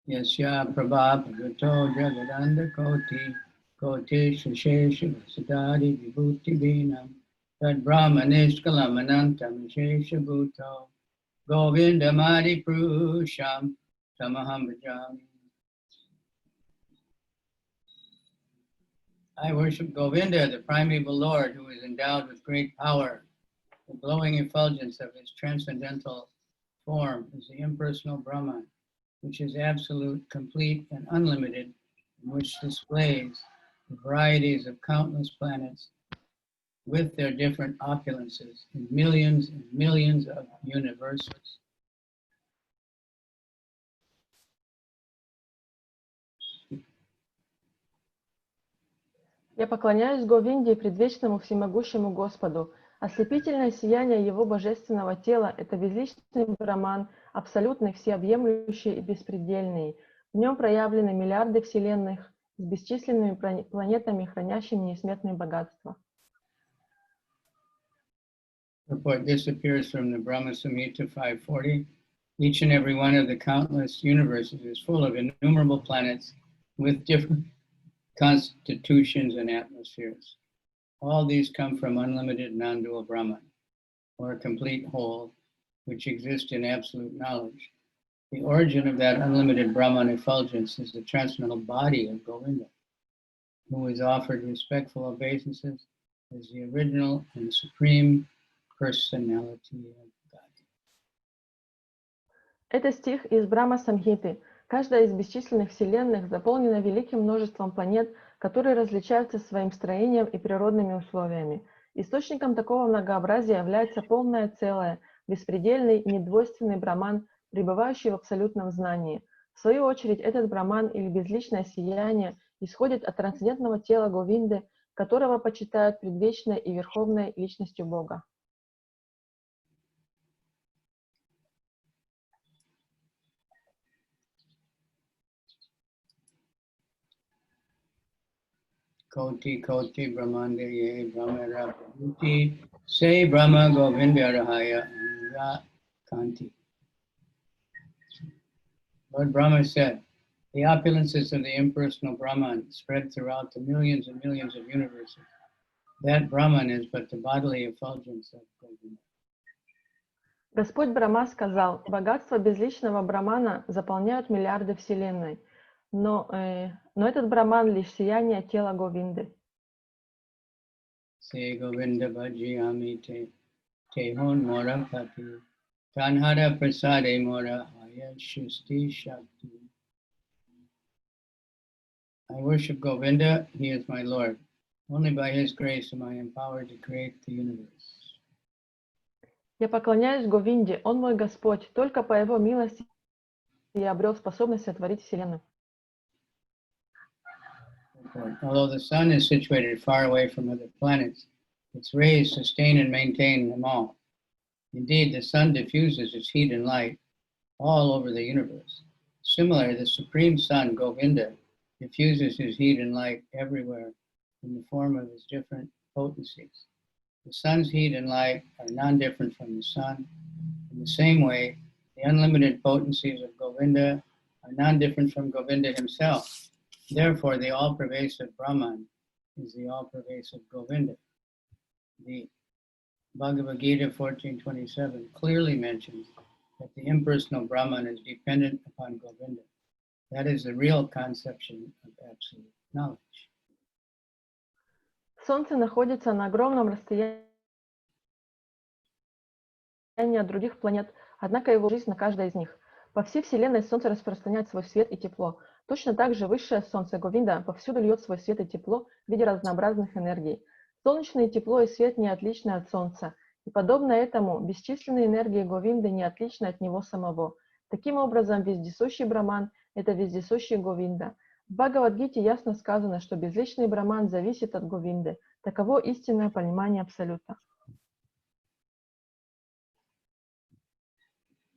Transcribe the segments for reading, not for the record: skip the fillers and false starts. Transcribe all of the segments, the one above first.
Yasya Prabha Pragato Jagadanda Koti Koti Shashesha Sadari Vibhuti Vinam Tad Brahmanishkalam Anantam Shesha Bhuto Govinda Madi Prusham Tamaham Bhajami. I worship Govinda, the primeval Lord, who is endowed with great power. The glowing effulgence of his transcendental form is the impersonal Brahman, which is absolute, complete, and unlimited, and which displays the varieties of countless planets with their different opulences in millions and millions of universes. Я поклоняюсь Говинде, предвечному всемогущему Господу. Ослепительное сияние Его божественного тела – это безличный Браман, абсолютный, всеобъемлющий и беспредельный. В нем проявлены миллиарды вселенных с бесчисленными планетами, хранящими несметные богатства. Report, this appears from the Brahma Samhita 540. Each and every one of the countless universes is full of innumerable planets with different constitutions and atmospheres. All these come from unlimited non-dual Brahman, or a complete whole, which exists in absolute knowledge. The origin of that unlimited Brahman effulgence is the transcendental body of Govinda, who is offered respectful obeisances as the original and supreme personality of God. Это стих из Брахма Самхиты. Каждая из бесчисленных вселенных заполнена великим множеством планет, которые различаются своим строением и природными условиями. Источником такого многообразия является полное целое, беспредельный и недвойственный Браман, пребывающий в абсолютном знании. В свою очередь, этот Браман или безличное сияние исходит от трансцендентного тела Говинды, которого почитают предвечной и верховной личностью Бога. Koti Koti Brahmanda Ye Brahmara Prabhuti Say Brahma Govinda Rahaya Kanti. Lord Brahma said, the opulences of the impersonal Brahman spread throughout the millions and millions of universes. That Brahman is but the bodily effulgence of Govinda. Господь Брахма сказал, богатства безличного Брамана заполняют миллиарды вселенной. Но этот Браман лишь сияние тела Говинды. Se Govinda Bhajiyami te hon mora pati tanhara prasade mora haya shusti shakti. I worship Govinda, he is my Lord. Only by his grace am I empowered to create the universe. Я поклоняюсь Говинде, он мой Господь. Только по его милости я обрел способность сотворить вселенную. Although the sun is situated far away from other planets, its rays sustain and maintain them all. Indeed, the sun diffuses its heat and light all over the universe. Similarly, the Supreme Sun, Govinda, diffuses his heat and light everywhere in the form of his different potencies. The sun's heat and light are non-different from the sun. In the same way, the unlimited potencies of Govinda are non-different from Govinda himself. Therefore, the all-pervasive Brahman is the all-pervasive Govinda. The Bhagavad Gita 14:27 clearly mentions that the impersonal Brahman is dependent upon Govinda. That is the real conception of absolute knowledge. Солнце находится на огромном расстоянии от других планет, однако его жизнь на каждой из них. По всей Вселенной Солнце распространяет свой свет и тепло. Точно так же высшее Солнце Говинда повсюду льет свой свет и тепло в виде разнообразных энергий. Солнечное тепло и свет не отличны от Солнца, и подобно этому бесчисленные энергии Говинды не отличны от него самого. Таким образом, вездесущий Браман – это вездесущий Говинда. В Бхагавад-гите ясно сказано, что безличный Браман зависит от Говинды. Таково истинное понимание Абсолюта.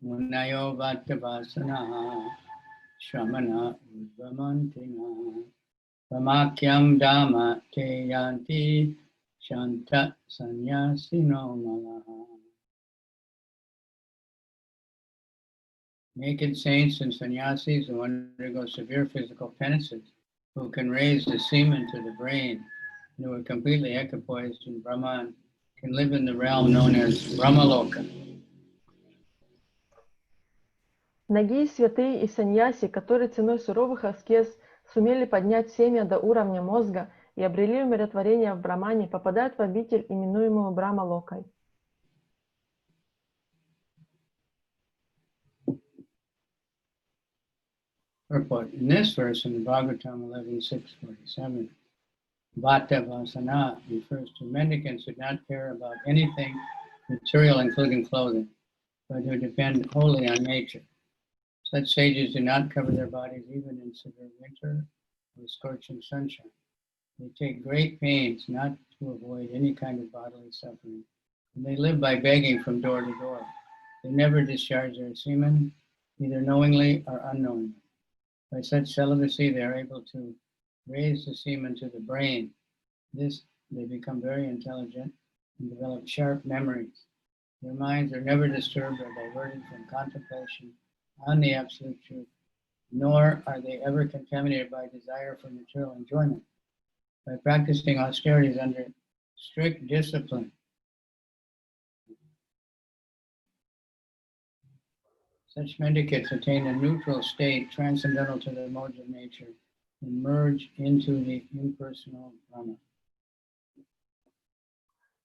Munayo Vatavasana Shramana Udvamantina Ramakyam Dhamma Te Yanti Shanta Sanyasino Malaha. Naked saints and sannyasis who undergo severe physical penances, who can raise the semen to the brain, and who are completely equipoised in Brahman, can live in the realm known as Brahmaloka. Многие святые и саньяси, которые ценой суровых аскез сумели поднять семя до уровня мозга и обрели умиротворение в Брахмане, попадают в обитель, именуемую Брахмалокой. Purport. In this verse in the Bhagavatam 11.647, Vata Vasana refers to mendicants who do not care about anything material, including clothing, but who depend wholly on nature. Such sages do not cover their bodies even in severe winter or scorching sunshine. They take great pains not to avoid any kind of bodily suffering, and they live by begging from door to door. They never discharge their semen, either knowingly or unknowingly. By such celibacy, they are able to raise the semen to the brain. This, they become very intelligent and develop sharp memories. Their minds are never disturbed or diverted from contemplation on the absolute truth, nor are they ever contaminated by desire for material enjoyment. By practicing austerities under strict discipline, such mendicants attain a neutral state transcendental to the modes of nature and merge into the impersonal Brahma.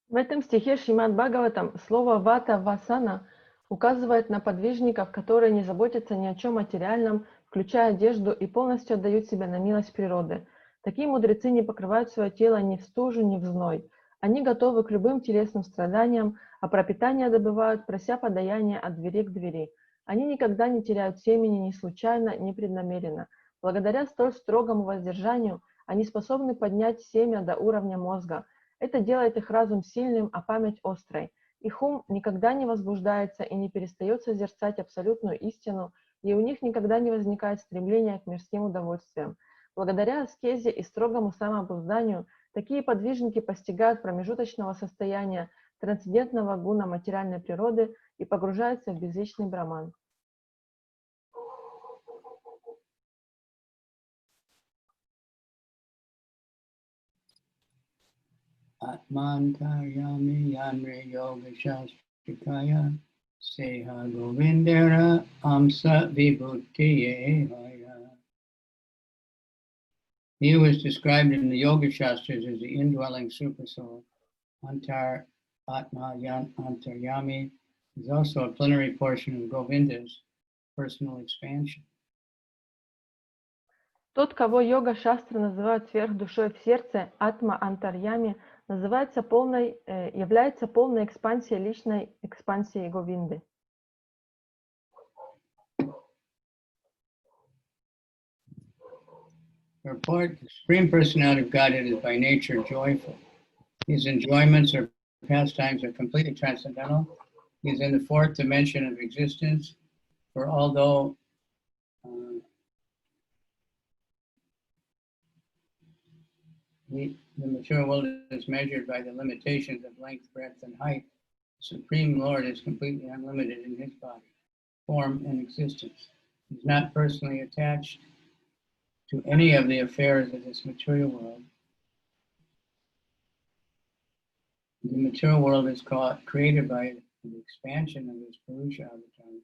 В этом стихе Шримад Бхагаватам слово «вата васана» указывает на подвижников, которые не заботятся ни о чем материальном, включая одежду, и полностью отдают себя на милость природы. Такие мудрецы не покрывают свое тело ни в стужу, ни в зной. Они готовы к любым телесным страданиям, а пропитание добывают, прося подаяние от двери к двери. Они никогда не теряют семени ни случайно, ни преднамеренно. Благодаря столь строгому воздержанию они способны поднять семя до уровня мозга. Это делает их разум сильным, а память острой. Их ум никогда не возбуждается и не перестает созерцать абсолютную истину, и у них никогда не возникает стремления к мирским удовольствиям. Благодаря аскезе и строгому самообузданию такие подвижники постигают промежуточного состояния трансцендентного гуна материальной природы и погружаются в безличный Брахман. Atmantaryami yanre yoga shastrikaya seha govindera amsa vibhutiyehaya. He was described in the Yoga Shastras as the indwelling supersoul. Antaryami is also a plenary portion of Govinda's personal expansion. Тот, кого йога-шастры называют сверхдушой в сердце, атма антарьями, является полной экспансией личной экспансии Говинды. Purport: the Supreme Personality of Godhead is by nature joyful. His enjoyments or pastimes are completely transcendental. He is in the fourth dimension of existence, for although the material world is measured by the limitations of length, breadth, and height, the Supreme Lord is completely unlimited in his body, form, and existence. He is not personally attached to any of the affairs of this material world. The material world is created by the expansion of his Purusha avatars,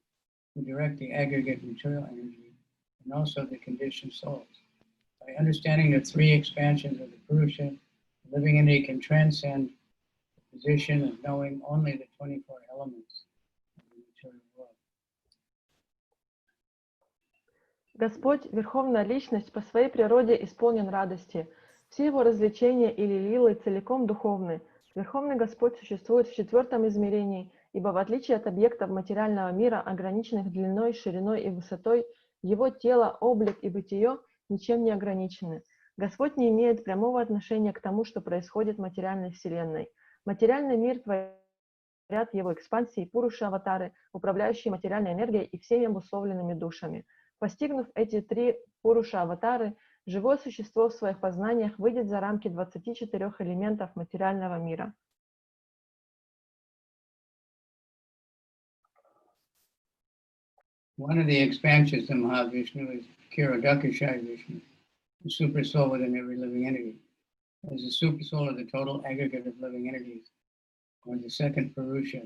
who direct the aggregate material energy and also the conditioned souls. By understanding the three expansions of the Purusha, the living entity can transcend the position of knowing only the 24 elements of the material world. Господь, Верховная Личность, по своей природе исполнен радости. Все его развлечения или лилы целиком духовны. Верховный Господь существует в четвертом измерении, ибо в отличие от объектов материального мира, ограниченных длиной, шириной и высотой, его тело, облик и бытие ничем не ограничены. Господь не имеет прямого отношения к тому, что происходит в материальной вселенной. Материальный мир творят его экспансии, пуруши-аватары, управляющие материальной энергией и всеми обусловленными душами. Постигнув эти три пуруши-аватары, живое существо в своих познаниях выйдет за рамки 24 элементов материального мира. One of the expansions of Mahavishnu is Kirodakashaya Vishnu, the super soul within every living entity. As the super soul of the total aggregate of living entities, or the second Purusha,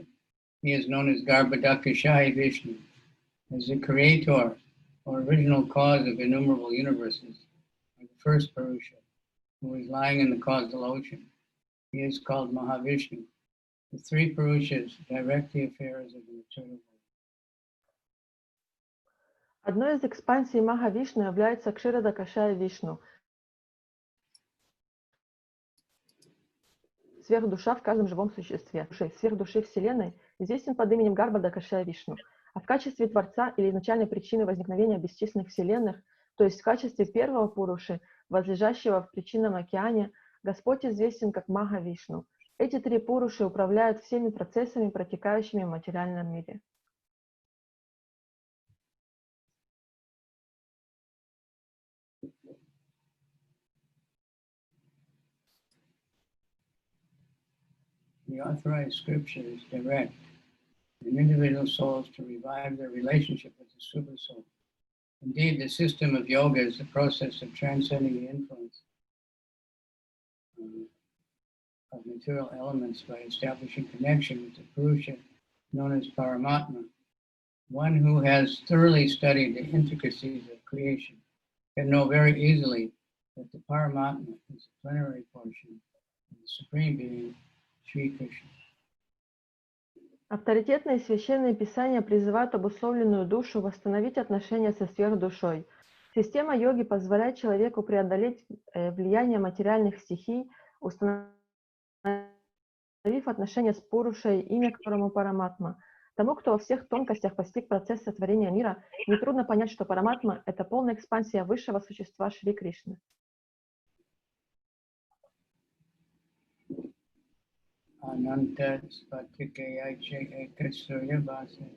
he is known as Garbhodakashaya Vishnu. As the creator or original cause of innumerable universes, or the first Purusha, who is lying in the causal ocean, he is called Mahavishnu. The three Purushas direct the affairs of the material world. Одной из экспансий Махавишну является Кширадакашая Вишну, сверхдуша в каждом живом существе. Сверхдуши Вселенной известен под именем Гарбхадакашая Вишну, а в качестве Творца или начальной причины возникновения бесчисленных вселенных, то есть в качестве первого Пуруши, возлежащего в причинном океане, Господь известен как Махавишну. Эти три Пуруши управляют всеми процессами, протекающими в материальном мире. The authorized scriptures direct an individual souls to revive their relationship with the super soul. Indeed, the system of yoga is the process of transcending the influence of material elements by establishing connection with the Purusha known as Paramatma. One who has thoroughly studied the intricacies of creation can know very easily that the Paramatma is the plenary portion of the Supreme Being, Shri Krishna. Авторитетные священные писания призывают обусловленную душу восстановить отношения со сверхдушой. Система йоги позволяет человеку преодолеть влияние материальных стихий, установив отношения с Пурушей, имя которому Параматма. Тому, кто во всех тонкостях постиг процесс сотворения мира, нетрудно понять, что Параматма — это полная экспансия высшего существа Шри Кришны. Ananta Spatikayaiche Ekasurya Vasa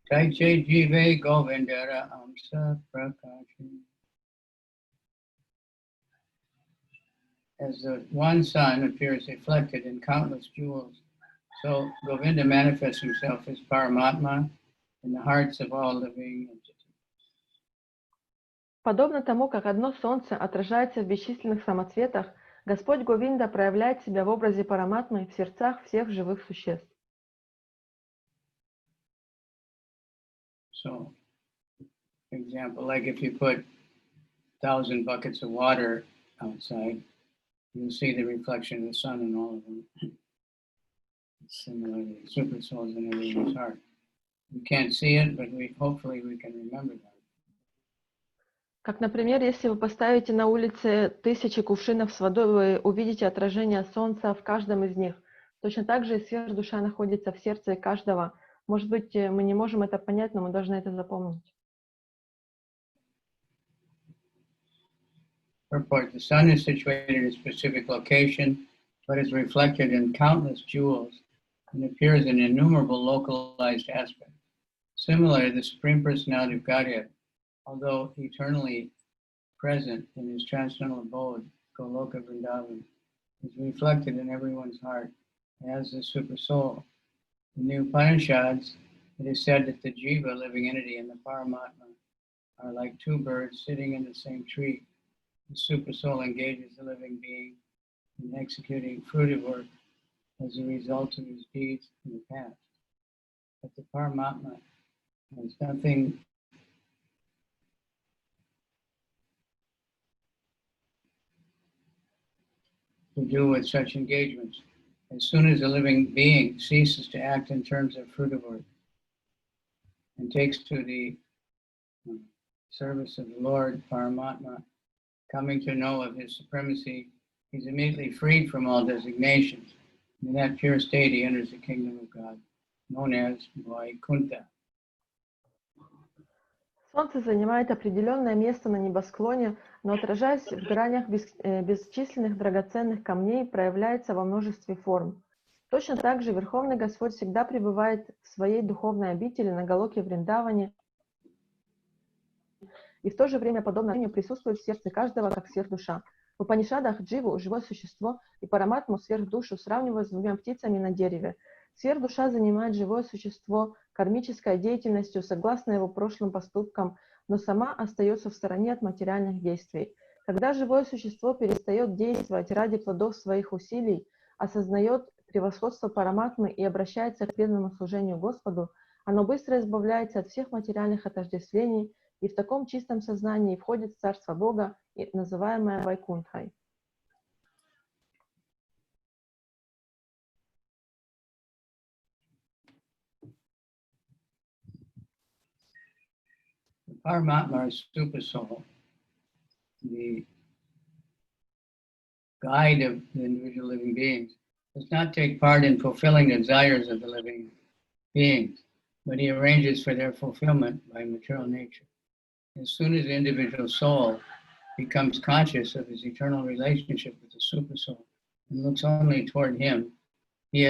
Taiche Jive Govindara Amsa Prakashi. As the one sun appears reflected in countless jewels, so Govinda manifests himself as Paramatma in the hearts of all living entities. Подобно тому, как одно солнце отражается в бесчисленных самоцветах, Господь Говинда проявляет себя в образе Параматмы в сердцах всех живых существ. So, for example, like if you put 1,000 buckets of water outside, you'll see the reflection of the sun in all of them. Similarly, super souls in everyone's heart. We can't see it, but hopefully we can remember that. Как, например, если вы поставите на улице 1000 кувшинов с водой, вы увидите отражение солнца в каждом из них. Точно так же и сверхдуша находится в сердце каждого. Может быть, мы не можем это понять, но мы должны это запомнить. Purport: the sun is situated in a specific location, but is reflected in countless jewels and appears in innumerable localized aspects. Similarly, the Supreme Personality of Godhead, although eternally present in his transcendental abode, Goloka Vrindavan, is reflected in everyone's heart as the Super Soul. In the Upanishads, it is said that the Jiva, living entity, and the Paramatma are like two birds sitting in the same tree. The Super Soul engages the living being in executing fruitive work as a result of his deeds in the past. But the Paramatma has nothing to do with such engagements. As soon as a living being ceases to act in terms of fruitive work and takes to the service of the Lord Paramatma, coming to know of his supremacy, he's immediately freed from all designations. In that pure state, he enters the kingdom of God, known as Vaikuntha. Солнце занимает определенное место на небосклоне, но отражаясь в гранях бесчисленных драгоценных камней, проявляется во множестве форм. Точно так же Верховный Господь всегда пребывает в своей духовной обители на Галоке Вриндаване и в то же время, подобно присутствует в сердце каждого, как сверхдуша. В Упанишадах Дживу, живое существо, и Параматму, сверхдушу, сравнивают с двумя птицами на дереве. Сверхдуша занимает живое существо кармической деятельностью согласно его прошлым поступкам, но сама остается в стороне от материальных действий. Когда живое существо перестает действовать ради плодов своих усилий, осознает превосходство Параматмы и обращается к преданному служению Господу, оно быстро избавляется от всех материальных отождествлений и в таком чистом сознании входит в Царство Бога, называемое Вайкунтхой. Paramatma, or super soul, the guide of the individual living beings, does not take part in fulfilling the desires of the living beings, but he arranges for their fulfillment by material nature. As soon as the individual soul becomes conscious of his eternal relationship with the super soul and looks only toward him, he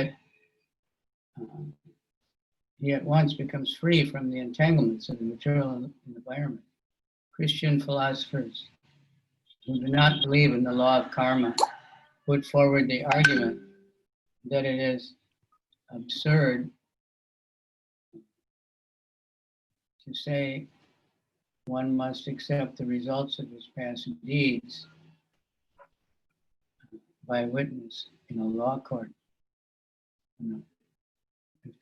at once becomes free from the entanglements of the material environment. Christian philosophers who do not believe in the law of karma put forward the argument that it is absurd to say one must accept the results of his past deeds by witness in a law court. His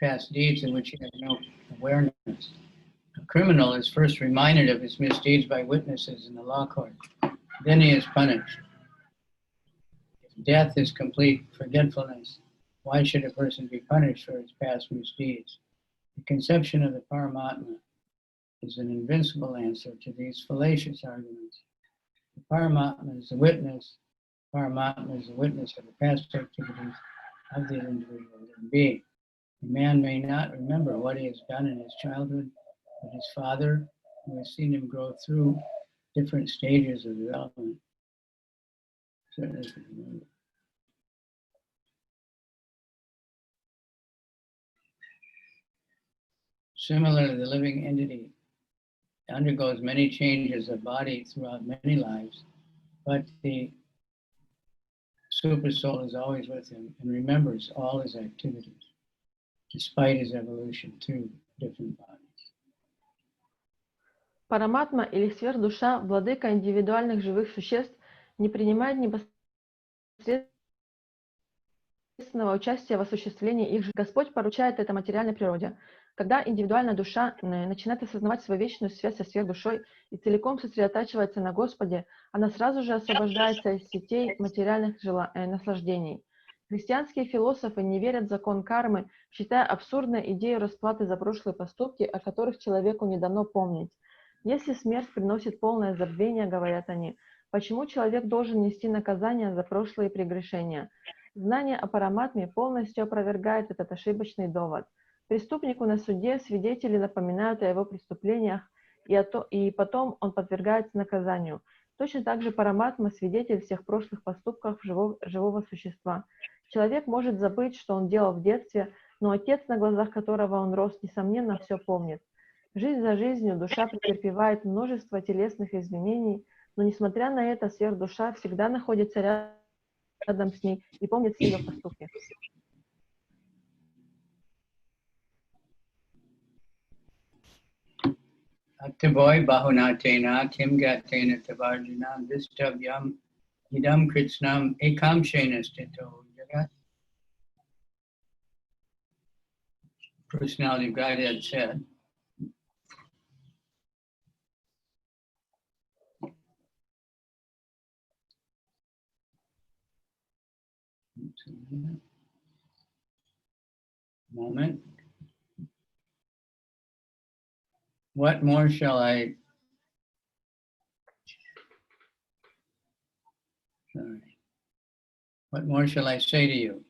past deeds in which he has no awareness. A criminal is first reminded of his misdeeds by witnesses in the law court. Then he is punished. If death is complete forgetfulness, why should a person be punished for his past misdeeds? The conception of the Paramatma is an invincible answer to these fallacious arguments. The Paramatma is a witness. Paramatma is a witness of the past activities of the individual living being. A man may not remember what he has done in his childhood, but his father, who has seen him grow through different stages of development, certainly can remember. Similarly, the living entity undergoes many changes of body throughout many lives, but the super soul is always with him and remembers all his activities, despite his evolution through different bodies. Параматма или сверхдуша, владыка индивидуальных живых существ, не принимает непосредственного участия в осуществлении их жизни. Господь поручает это материальной природе. Когда индивидуальная душа начинает осознавать свою вечную связь со сверхдушой и целиком сосредотачивается на Господе, она сразу же освобождается из сетей материальных наслаждений. Христианские философы не верят в закон кармы, считая абсурдной идею расплаты за прошлые поступки, о которых человеку не дано помнить. Если смерть приносит полное забвение, говорят они, почему человек должен нести наказание за прошлые прегрешения? Знание о Параматме полностью опровергает этот ошибочный довод. Преступнику на суде свидетели напоминают о его преступлениях, и потом он подвергается наказанию. Точно так же Параматма – свидетель всех прошлых поступков живого существа. Человек может забыть, что он делал в детстве, но отец, на глазах которого он рос, несомненно, все помнит. Жизнь за жизнью душа претерпевает множество телесных изменений, но, несмотря на это, сверхдуша всегда находится рядом с ней и помнит все ее поступки. Attiboy bahunatena kim gatena tavarjuna vistavyam idam kritsnam ekam shenastito jagat. Personality of Godhead said, moment. What more shall I say to you?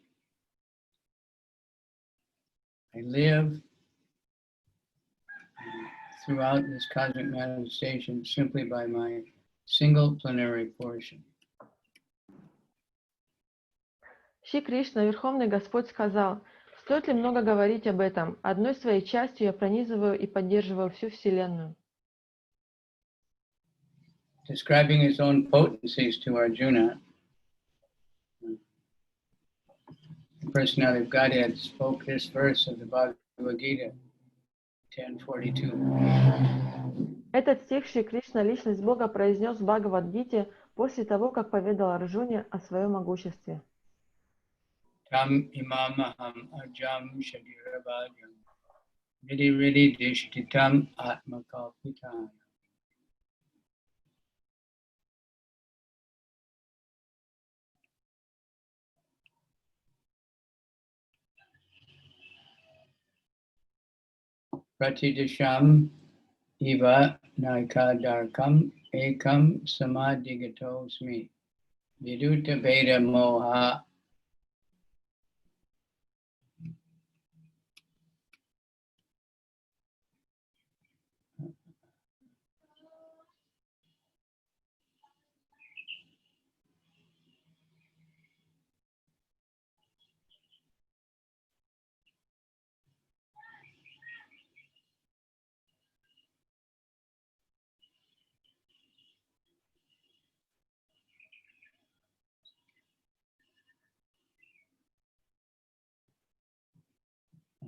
I live throughout this cosmic manifestation simply by my single plenary portion. Шри Кришна, Верховный Господь, сказал, стоит ли много говорить об этом? Одной своей частью я пронизываю и поддерживаю всю Вселенную. Describing his own potencies to Arjuna, the personality of Godhead, spoke this verse of the Bhagavad Gita, 10:42. Этот стих Шри Кришна, Личность Бога, произнес в Бхагавад-гите после того, как поведал Арджуне о своем могуществе. Tam imamaham ajam shadirabhajam vidi vidi dishtitam atmakalpitam. Pratidisham iva naikadarkam ekam samadhigatosmi viduta veda moha.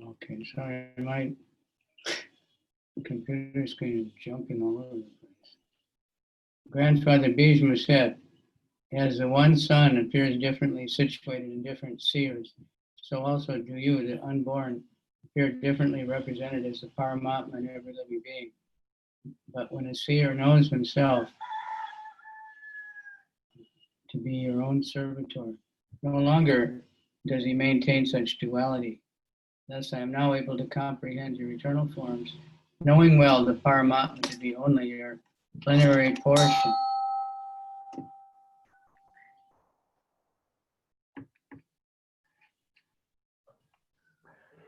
Okay, sorry, my computer screen is jumping all over the place. Grandfather Bhishma said, as the one sun appears differently situated in different seers, so also do you, the unborn, appear differently represented as the Paramatma in every living being. But when a seer knows himself to be your own servitor, no longer does he maintain such duality. Thus, I am now able to comprehend your eternal forms, knowing well the Paramatma to be only your plenary portion.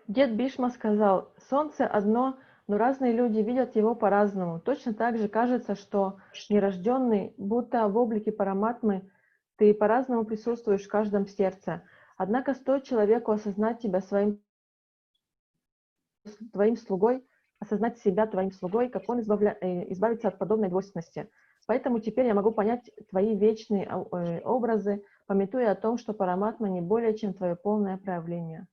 Дед Бишма сказал, солнце одно, но разные люди видят его по-разному. Точно так же кажется, что нерожденный, будто в облике Параматмы, ты по-разному присутствуешь в каждом сердце. Однако стоит человеку осознать тебя твоим слугой, осознать себя твоим слугой, как он избавится от подобной двойственности. Поэтому теперь я могу понять твои вечные образы, памятуя о том, что Параматма не более чем твое полное проявление.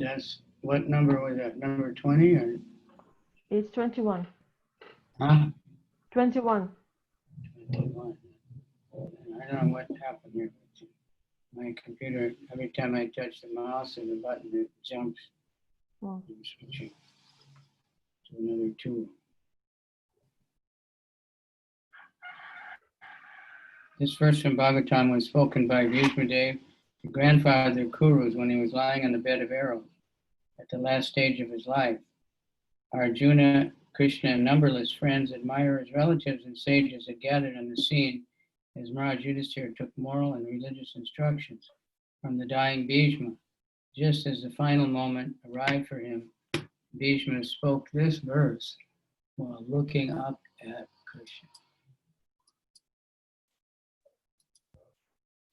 That's, what number was that? Number 20 or? It's 21. Huh? 21. 21. I don't know what happened here. My computer, every time I touch the mouse and the button, it jumps. Oh. I'm switching to another tool. This verse from Bhagavatam was spoken by Bhishmadev, the grandfather of Kurus, when he was lying on the bed of arrows at the last stage of his life. Arjuna, Krishna, and numberless friends, admirers, relatives, and sages had gathered on the scene as Maharaj Yudhisthira took moral and religious instructions from the dying Bhishma. Just as the final moment arrived for him, Bhishma spoke this verse while looking up at Krishna.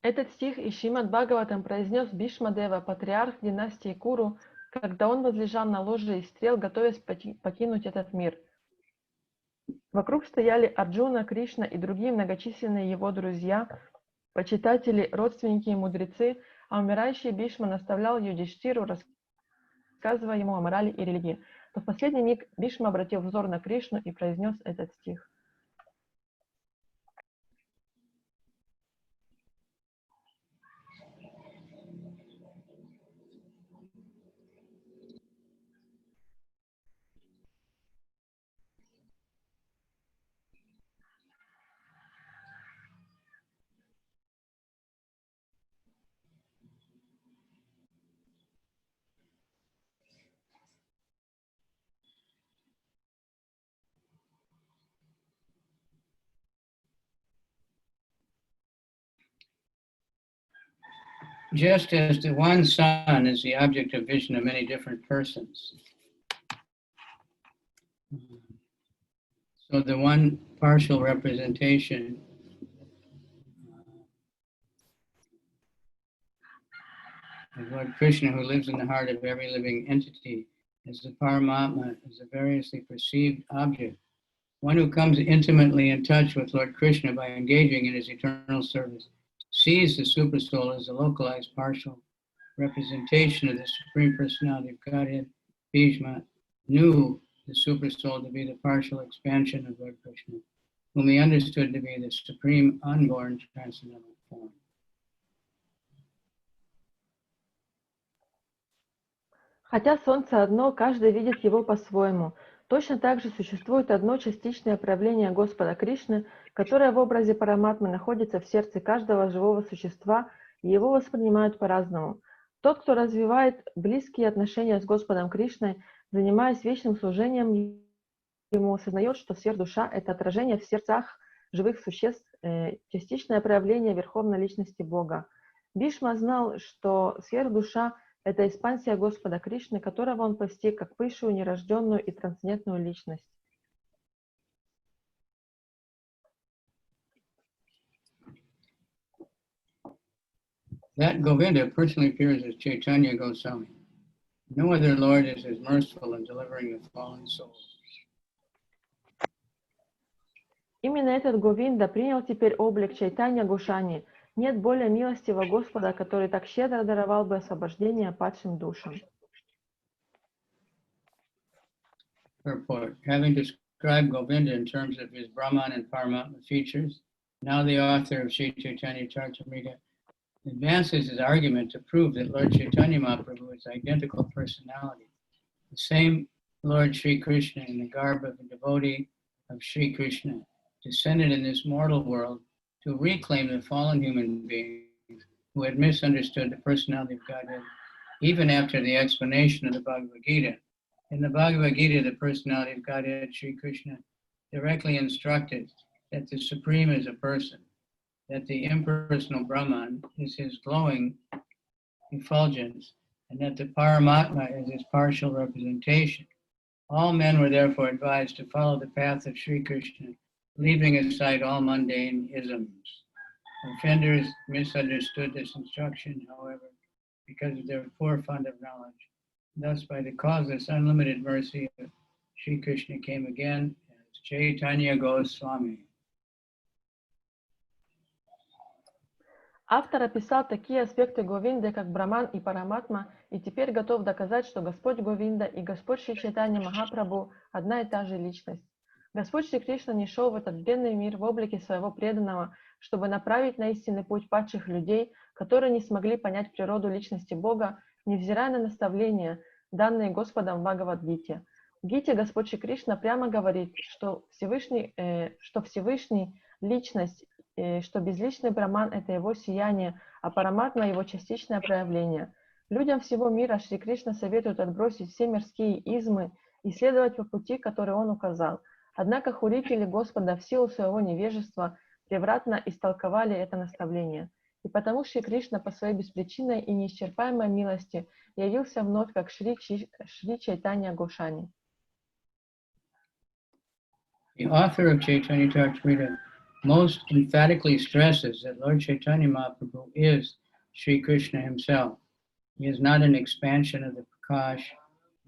Этот стих из Шримад Бхагаватам произнес Бишмадева, патриарх династии Куру, когда он возлежал на ложе из стрел, готовясь покинуть этот мир. Вокруг стояли Арджуна, Кришна и другие многочисленные его друзья, почитатели, родственники и мудрецы, а умирающий Бишма наставлял Юдиштхиру, рассказывая ему о морали и религии. Но в последний миг Бишма обратил взор на Кришну и произнес этот стих. Just as the one sun is the object of vision of many different persons, so the one partial representation of Lord Krishna, who lives in the heart of every living entity, as the Paramatma is a variously perceived object. One who comes intimately in touch with Lord Krishna by engaging in his eternal service sees the Supersoul as a localized partial representation of the Supreme Personality of Godhead. Bhishma knew the Supersoul to be the partial expansion of Lord Krishna, whom he understood to be the Supreme Unborn Transcendental Form. Хотя Солнце одно, каждый видит его по-своему. Точно так же существует одно частичное проявление Господа Кришны, которое в образе Параматмы находится в сердце каждого живого существа, и его воспринимают по-разному. Тот, кто развивает близкие отношения с Господом Кришной, занимаясь вечным служением ему, осознает, что сверхдуша — это отражение в сердцах живых существ, частичное проявление Верховной Личности Бога. Бхишма знал, что сверхдуша — это экспансия Господа Кришны, которого он постиг как высшую, нерожденную и трансцендентную личность. That Govinda personally appears as Chaitanya Goswami. No other Lord is as merciful in delivering the fallen souls. Именно этот Говинда принял теперь облик Чайтанья Гошани. Нет более милостивого Господа, который так щедро даровал бы освобождение падшим душам. Purport. Having described Govinda in terms of his Brahman and Paramatma features, now the author of Shri Chайтанья-чаритамрита advances his argument to prove that Lord Chaitanya Mахапрабху is identical personality, the same Lord Shri Krishna in the garb of a devotee of Shri Krishna, descended in this mortal world to reclaim the fallen human beings who had misunderstood the personality of Godhead, even after the explanation of the Bhagavad Gita. In the Bhagavad Gita, the personality of Godhead, Shri Krishna, directly instructed that the Supreme is a person, that the impersonal Brahman is his glowing effulgence, and that the Paramatma is his partial representation. All men were therefore advised to follow the path of Shri Krishna, leaving aside all mundane isms. Offenders misunderstood this instruction, however, because of their poor fund of knowledge. Thus, by the causeless, unlimited mercy of Shri Krishna came again as Chaitanya Swami. Автор описал такие аспекты Говинды, как Браман и Параматма, и теперь готов доказать, что Господь Говинда и Господь Шри Чайтанья Махапрабху одна и та же личность. Господь Шри Кришна не шел в этот бедный мир в облике своего преданного, чтобы направить на истинный путь падших людей, которые не смогли понять природу личности Бога, невзирая на наставления, данные Господом в Бхагавад-гите. В Гите Господь Шри Кришна прямо говорит, что Всевышний личность, что безличный Браман — это его сияние, а Параматма — его частичное проявление. Людям всего мира Шри Кришна советует отбросить все мирские измы и следовать по пути, который он указал. Однако хулители Господа в силу своего невежества превратно истолковали это наставление. И потому Шри Кришна по своей беспричинной и неисчерпаемой милости явился вновь как Шри Чайтанья Гошани. The author of Chaitanya-чаритамрита most emphatically stresses that Lord Chaitanya Mahaprabhu is Shri Krishna himself. He is not an expansion of the Prakash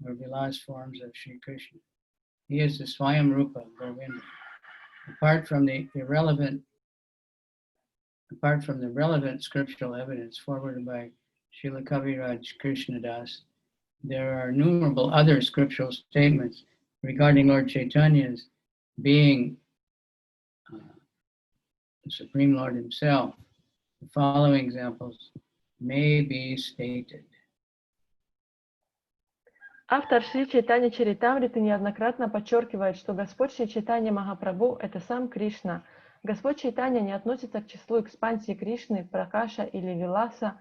or Vilas forms of Shri Krishna. He is the Swayam Rupa Govinda. Apart from the relevant scriptural evidence forwarded by Srila Kaviraj Krishnadas, there are innumerable other scriptural statements regarding Lord Chaitanya's being the Supreme Lord himself. The following examples may be stated. Автор Шри Чайтанья-чаритамриты неоднократно подчеркивает, что Господь Шри Чайтанья Махапрабху — это сам Кришна. Господь Чайтанья не относится к числу экспансии Кришны, Пракаша или Виласа.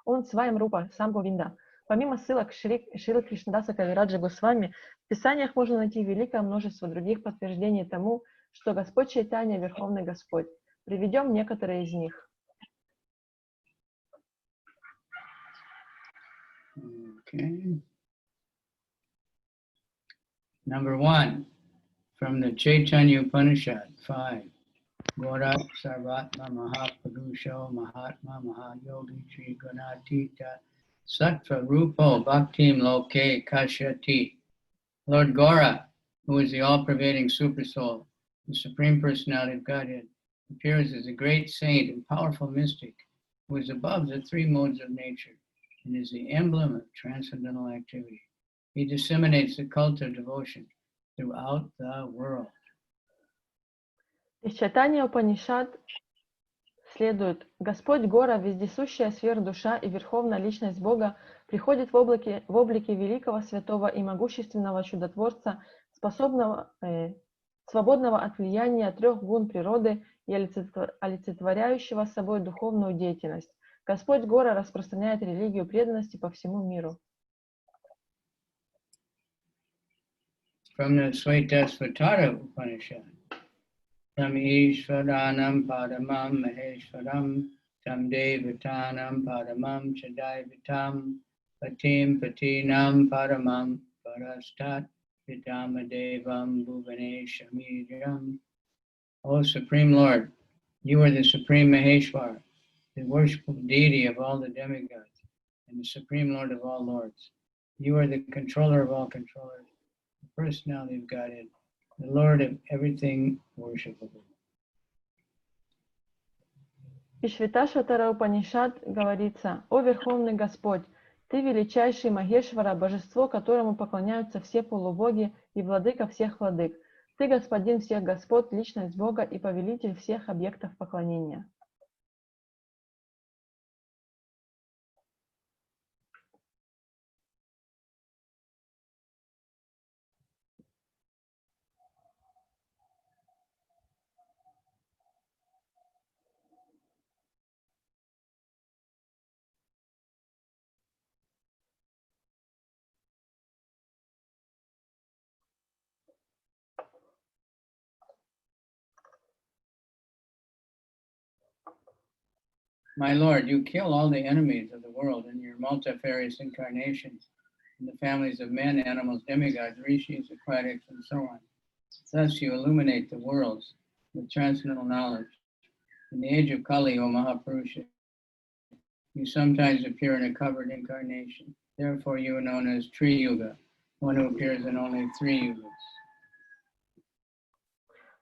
Он Свайам Рупа, сам Говинда. Помимо ссылок Шрилы Кришнадаса Кавираджа Госвами, в Писаниях можно найти великое множество других подтверждений тому, что Господь Чайтанья — Верховный Господь. Приведем некоторые из них. Okay. Number 1, from the Chaitanya Upanishad 5. Gorat Sarvatma Mahapurusho Mahatma Mahayogi Tri Gunatita Sattva Rupo Bhaktim Loke Kashyati. Lord Gora, who is the all-pervading Supersoul, the Supreme Personality of Godhead, appears as a great saint and powerful mystic who is above the three modes of nature and is the emblem of transcendental activity. He disseminates the cult of devotion throughout the world. Из Чайтанья Упанишад следует: Господь Гора, вездесущая сверхдуша и Верховная Личность Бога, приходит в облике великого, святого и могущественного чудотворца, свободного от влияния трех гун природы и олицетворяющего собой духовную деятельность. Господь Гора распространяет религию преданности по всему миру. From the Svetashvatara Upanishad. Tam Ishvaranam Padamam Maheshwaram Tam Devatanam Padamam Chadaivatam Patim Patinam Padamam Parastat Vidamadevam Bhuvaneshamiram. O Supreme Lord, you are the Supreme Maheshwar, the worshipful deity of all the demigods, and the Supreme Lord of all lords. You are the controller of all controllers, the personality of Godhead, the Lord of everything worshipable. И Шветашватара Упанишад говорится: «О Верховный Господь, Ты величайший Махешвара, божество, которому поклоняются все полубоги и владыка всех владык. Ты господин всех господ, личность Бога и повелитель всех объектов поклонения». My Lord, you kill all the enemies of the world in your multifarious incarnations, in the families of men, animals, demigods, rishis, aquatics, and so on. Thus you illuminate the worlds with transcendental knowledge. In the age of Kali, O Mahapurusha, you sometimes appear in a covered incarnation. Therefore you are known as Tri Yuga, one who appears in only 3 yugas.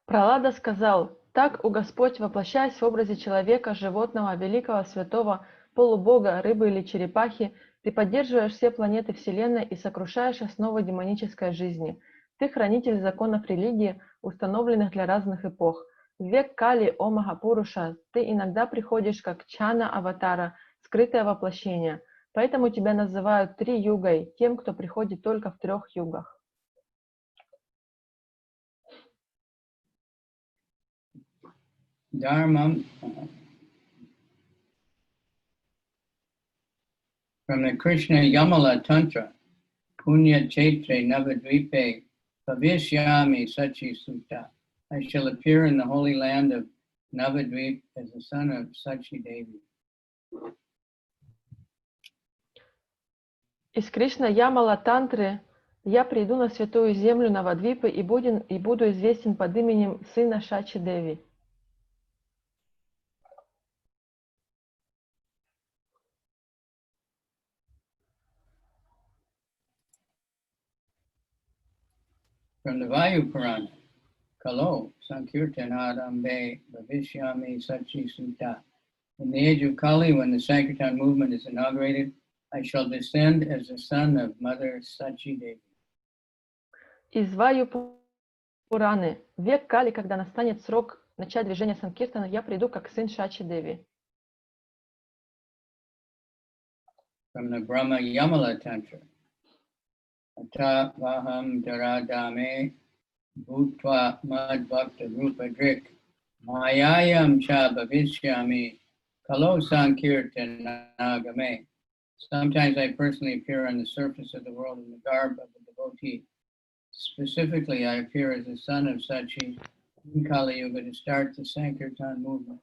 Пралада сказал: «Так, о Господь, воплощаясь в образе человека, животного, великого, святого, полубога, рыбы или черепахи, ты поддерживаешь все планеты Вселенной и сокрушаешь основы демонической жизни. Ты хранитель законов религии, установленных для разных эпох. В век Кали, о Махапуруша, ты иногда приходишь как чана аватара, скрытое воплощение. Поэтому тебя называют Три Югой, тем, кто приходит только в 3 югах». Dharmam, from the Krishna Yamala Tantra, Punya Chetre Navadvipe, Pavishyami Sachi Sutta. I shall appear in the holy land of Navadvip as the son of Sachi Devi. Из Кришна Ямала Тантры я приду на святую землю Навадвипы и буду известен под именем сына Шачи Деви. From the Vayu Purana, Kalo Sankirtanarambe Bhavishyami Sachi Sutta. In the age of Kali, when the Sankirtan movement is inaugurated, I shall descend as the son of Mother Sachi Devi. Из Ваю Пураны, в век Кали, когда настанет срок начать движение Санкиртана, я приду как сын Шачи Деви. From the Brahma Yamala Tantra, Ata Vaham Dharadame Bhutva Madbhakta Rupadrik Mayayam Cha Bhavishyami Kalo Sankirtanagame. Sometimes I personally appear on the surface of the world in the garb of a devotee. Specifically, I appear as the son of Sachi in Kali Yuga to start the Sankirtan movement.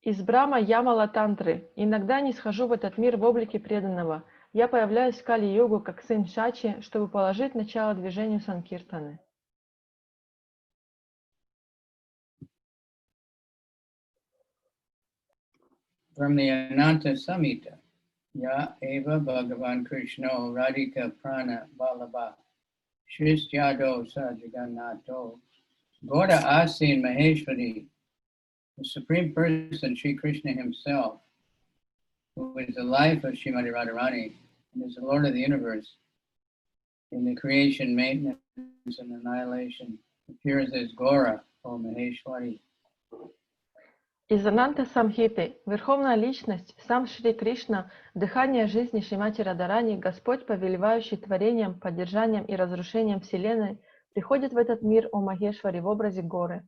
Из Брама Ямала Тантры. Иногда не схожу в этот мир в облике преданного. Я появляюсь в Кали-югу как сын Шачи, чтобы положить начало движению Санкиртаны. from the Ananta Samhita, Ya Eva Bhagavan Krishna Radhika Prana Vallabha Shristyado Sajaganato Goda Asin Maheshwari, the Supreme Person, Sri Krishna himself, who is the life of Srimati Radharani and is the Lord of the universe, in the creation, maintenance, and annihilation, appears as Gora, or Maheshwari. Из Ананта Самхиты, Верховная Личность, сам Шри Кришна, дыхание жизни Шримати Радарани, Господь, повелевающий творением, поддержанием и разрушением Вселенной, приходит в этот мир о Махешвари в образе горы.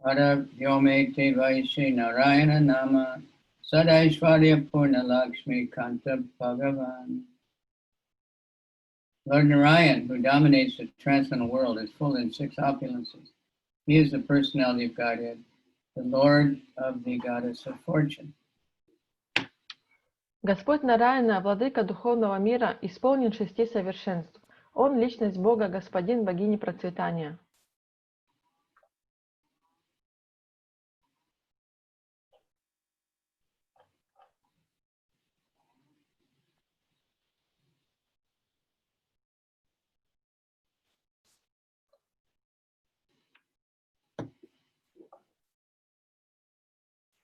Pada Vyomete Vaishe Narayana Nama Sadaishvarya Purna Lakshmi Kanta Bhagavan. Lord Narayan, who dominates the transcendental world, is full in 6 opulences. He is the personality of Godhead, the Lord of the goddess of fortune. Господь Нараяна, владыка духовного мира, исполнен 6 совершенств. Он — личность Бога, господин богини процветания.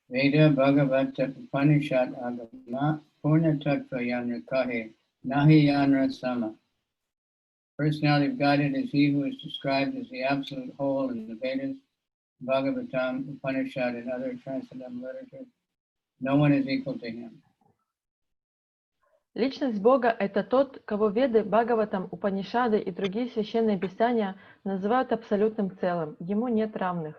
Veda Bhagavata Upanishad Agama Purna Tattva Yanra Kahe Nahi Yanra Sama. Personality of Godhead is he who is described as the absolute whole in the Vedas, Bhagavatam, Upanishad, and other transcendental literature. No one is equal to him. Личность Бога — это тот, кого Веды, Бхагаватам, Упанишады и другие священные писания называют абсолютным целым. Ему нет равных.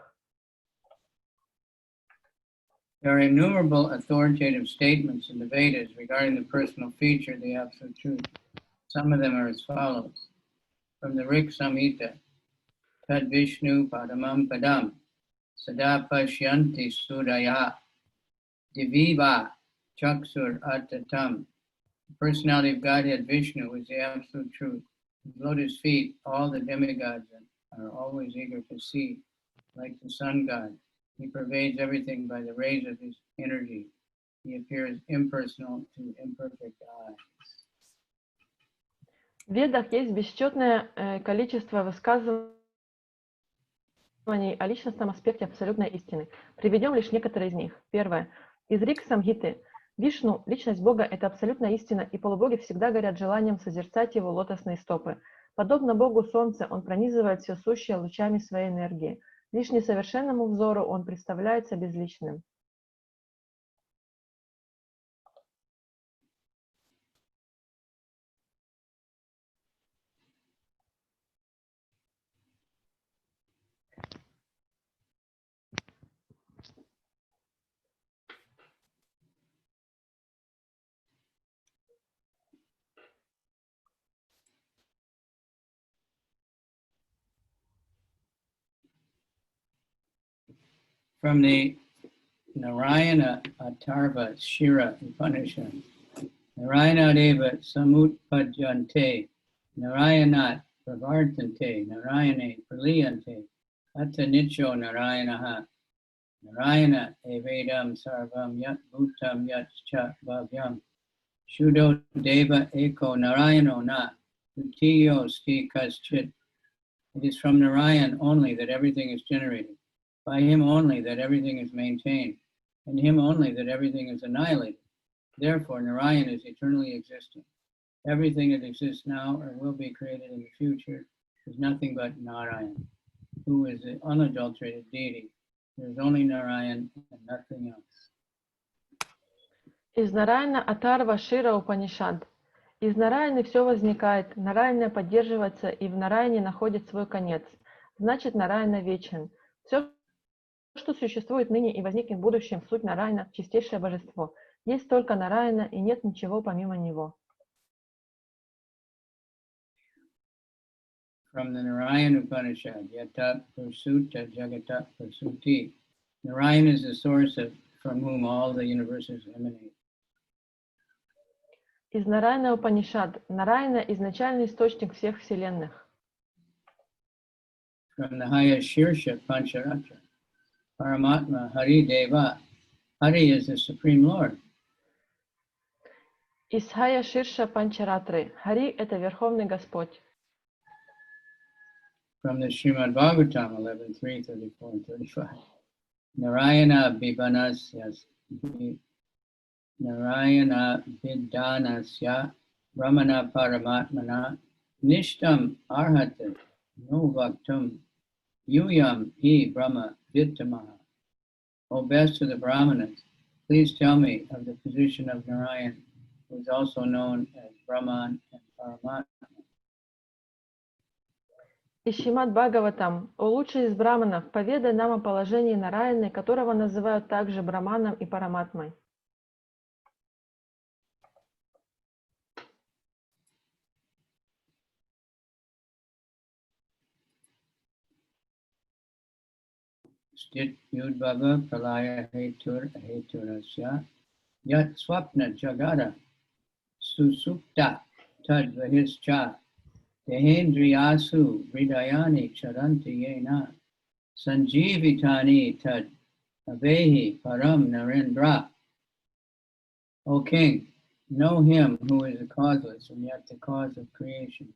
There are innumerable authoritative statements in the Vedas regarding the personal feature of the Absolute Truth. Some of them are as follows. From the Rik Samhita, Tad Vishnu Padamam Padam, Sada Pashyanti Sudaya, Diviva Chaksur Atatam. The personality of Godhead Vishnu is the Absolute Truth. Below his feet, all the demigods are always eager to see, like the sun god. He pervades everything by the rays of his energy. He appears impersonal to imperfect eyes. В Ведах есть бесчетное количество высказываний о личностном аспекте абсолютной истины. Приведем лишь некоторые из них. Первое. Из Рик Самхиты. Вишну, личность Бога, это абсолютная истина, и полубоги всегда горят желанием созерцать его лотосные стопы. Подобно Богу Солнце, он пронизывает все сущее лучами своей энергии. Лишь несовершенному взору он представляется безличным. From the Narayana Atharva Shira Upanishad, Narayana Deva Samutpajante, Narayanat Pravartante, Narayane Praliyante, Atta Nicho Narayanaha, Narayana Evedam Sarvam Yat Bhutam Yat Cha Bhavyam, Shudo Deva Eko Narayano Na, Utiyo Sti Kaschit. It is from Narayan only that everything is generated. By him only that everything is maintained, and him only that everything is annihilated. Therefore, Narayan is eternally existing. Everything that exists now or will be created in the future is nothing but Narayan, who is the unadulterated deity. There is only Narayan and nothing else. Из Нараяна Атарва Шира Упанишад. Из Нараяны все возникает, Нараяна поддерживается и в Нараяне находит свой конец. Значит, Нараяна вечен. Все, что существует ныне и возникнет в будущем, суть Нараяна, чистейшее божество. Есть только Нараяна и нет ничего помимо него. From the Narayana Upanishad, Yata Prasuta Jagata Prasuti. Narayan is the source from whom all the universes emanate. Из Нараяна Упанишад. Нараяна — изначальный источник всех вселенных. from the highest Shirsha Pancharatra, Paramatma Hari Deva. Hari is the Supreme Lord. Из Хая Ширша Панчаратры. Хари – это Верховный Господь. From the Srimad Bhagavatam 11.3, 34 and 35. Narayana Vidhanasya Brahmana Paramatmana Nishtam Arhata No Vaktum Yuyam Hi Brahma Vittamaha. O best of the Brahmanas, please tell me of the position of Narayan, who is also known as Brahman and Paramatma. Из Шримад Бхагаватам, о лучший из браманов, поведай нам о положении Нараяны, которого называют также Браманом и Параматмой. Stit Yudbhava Pralaya Hetur Heturasya Yat Swapna Jagada Susupta Tad Vahischa Dehendriyasu Hridayani Charanti Yena Sanjivitani Tad Avehi Param Narendra. O King, know him who is the causeless and yet the cause of creation,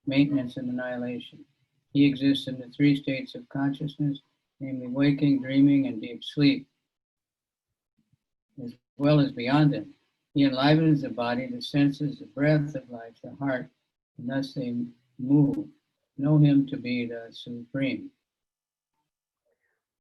maintenance and annihilation. He exists in the three states of consciousness, namely waking, dreaming, and deep sleep, as well as beyond them. He enlivens the body, the senses, the breath of life, the heart, and thus they move. Know him to be the Supreme.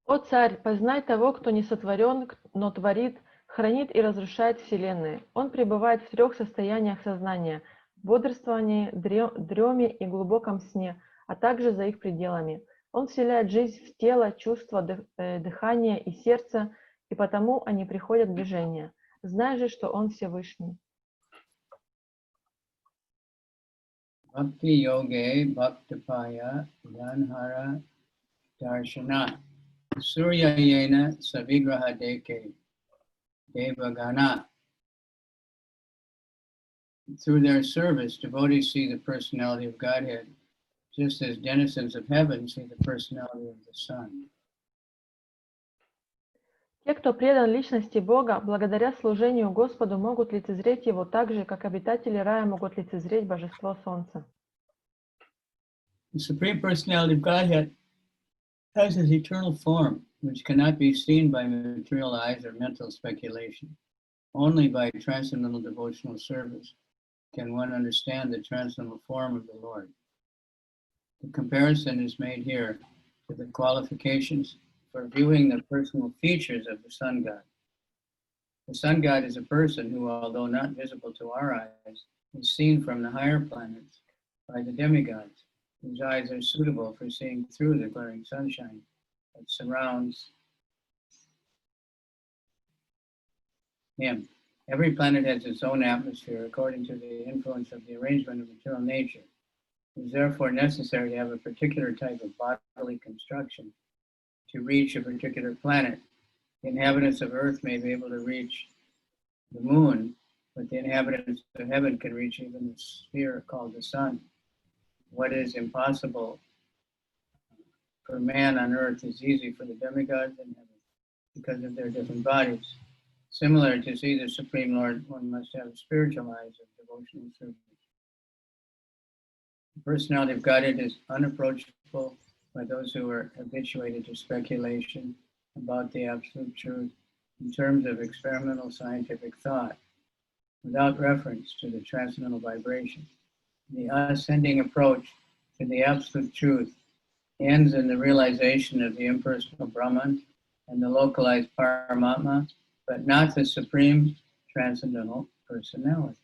О царь, познай того, кто не сотворен, но творит, хранит и разрушает вселенные. Он пребывает в трех состояниях сознания – бодрствовании, дреме и глубоком сне, а также за их пределами. Он вселяет жизнь в тело, чувства, дыхание и сердце, и потому они приходят в движение. Знай же, что он Всевышний. Bhakti yoge bhaktapaya yanhara darshana surya yena savigraha deke devagana. Through their service, devotees see the personality of Godhead, just as denizens of heaven see the personality of the sun. Те, кто предан личности Бога, благодаря служению Господу могут лицезреть Его так же, как обитатели рая могут лицезреть Божество Солнца. The Supreme Personality of Godhead has His eternal form, which cannot be seen by material eyes or mental speculation. Only by transcendental devotional service can one understand the transcendental form of the Lord. The comparison is made here to the qualifications for viewing the personal features of the sun god. The sun god is a person who, although not visible to our eyes, is seen from the higher planets by the demigods, whose eyes are suitable for seeing through the glaring sunshine that surrounds him. Every planet has its own atmosphere according to the influence of the arrangement of material nature. It is therefore necessary to have a particular type of bodily construction to reach a particular planet. The inhabitants of Earth may be able to reach the moon, but the inhabitants of heaven can reach even the sphere called the sun. What is impossible for man on Earth is easy for the demigods in heaven because of their different bodies. Similar, to see the Supreme Lord, one must have spiritual eyes of devotional service. The personality of Godhead is unapproachable by those who are habituated to speculation about the absolute truth in terms of experimental scientific thought, without reference to the transcendental vibration. The ascending approach to the absolute truth ends in the realization of the impersonal Brahman and the localized Paramatma, but not the supreme transcendental personality.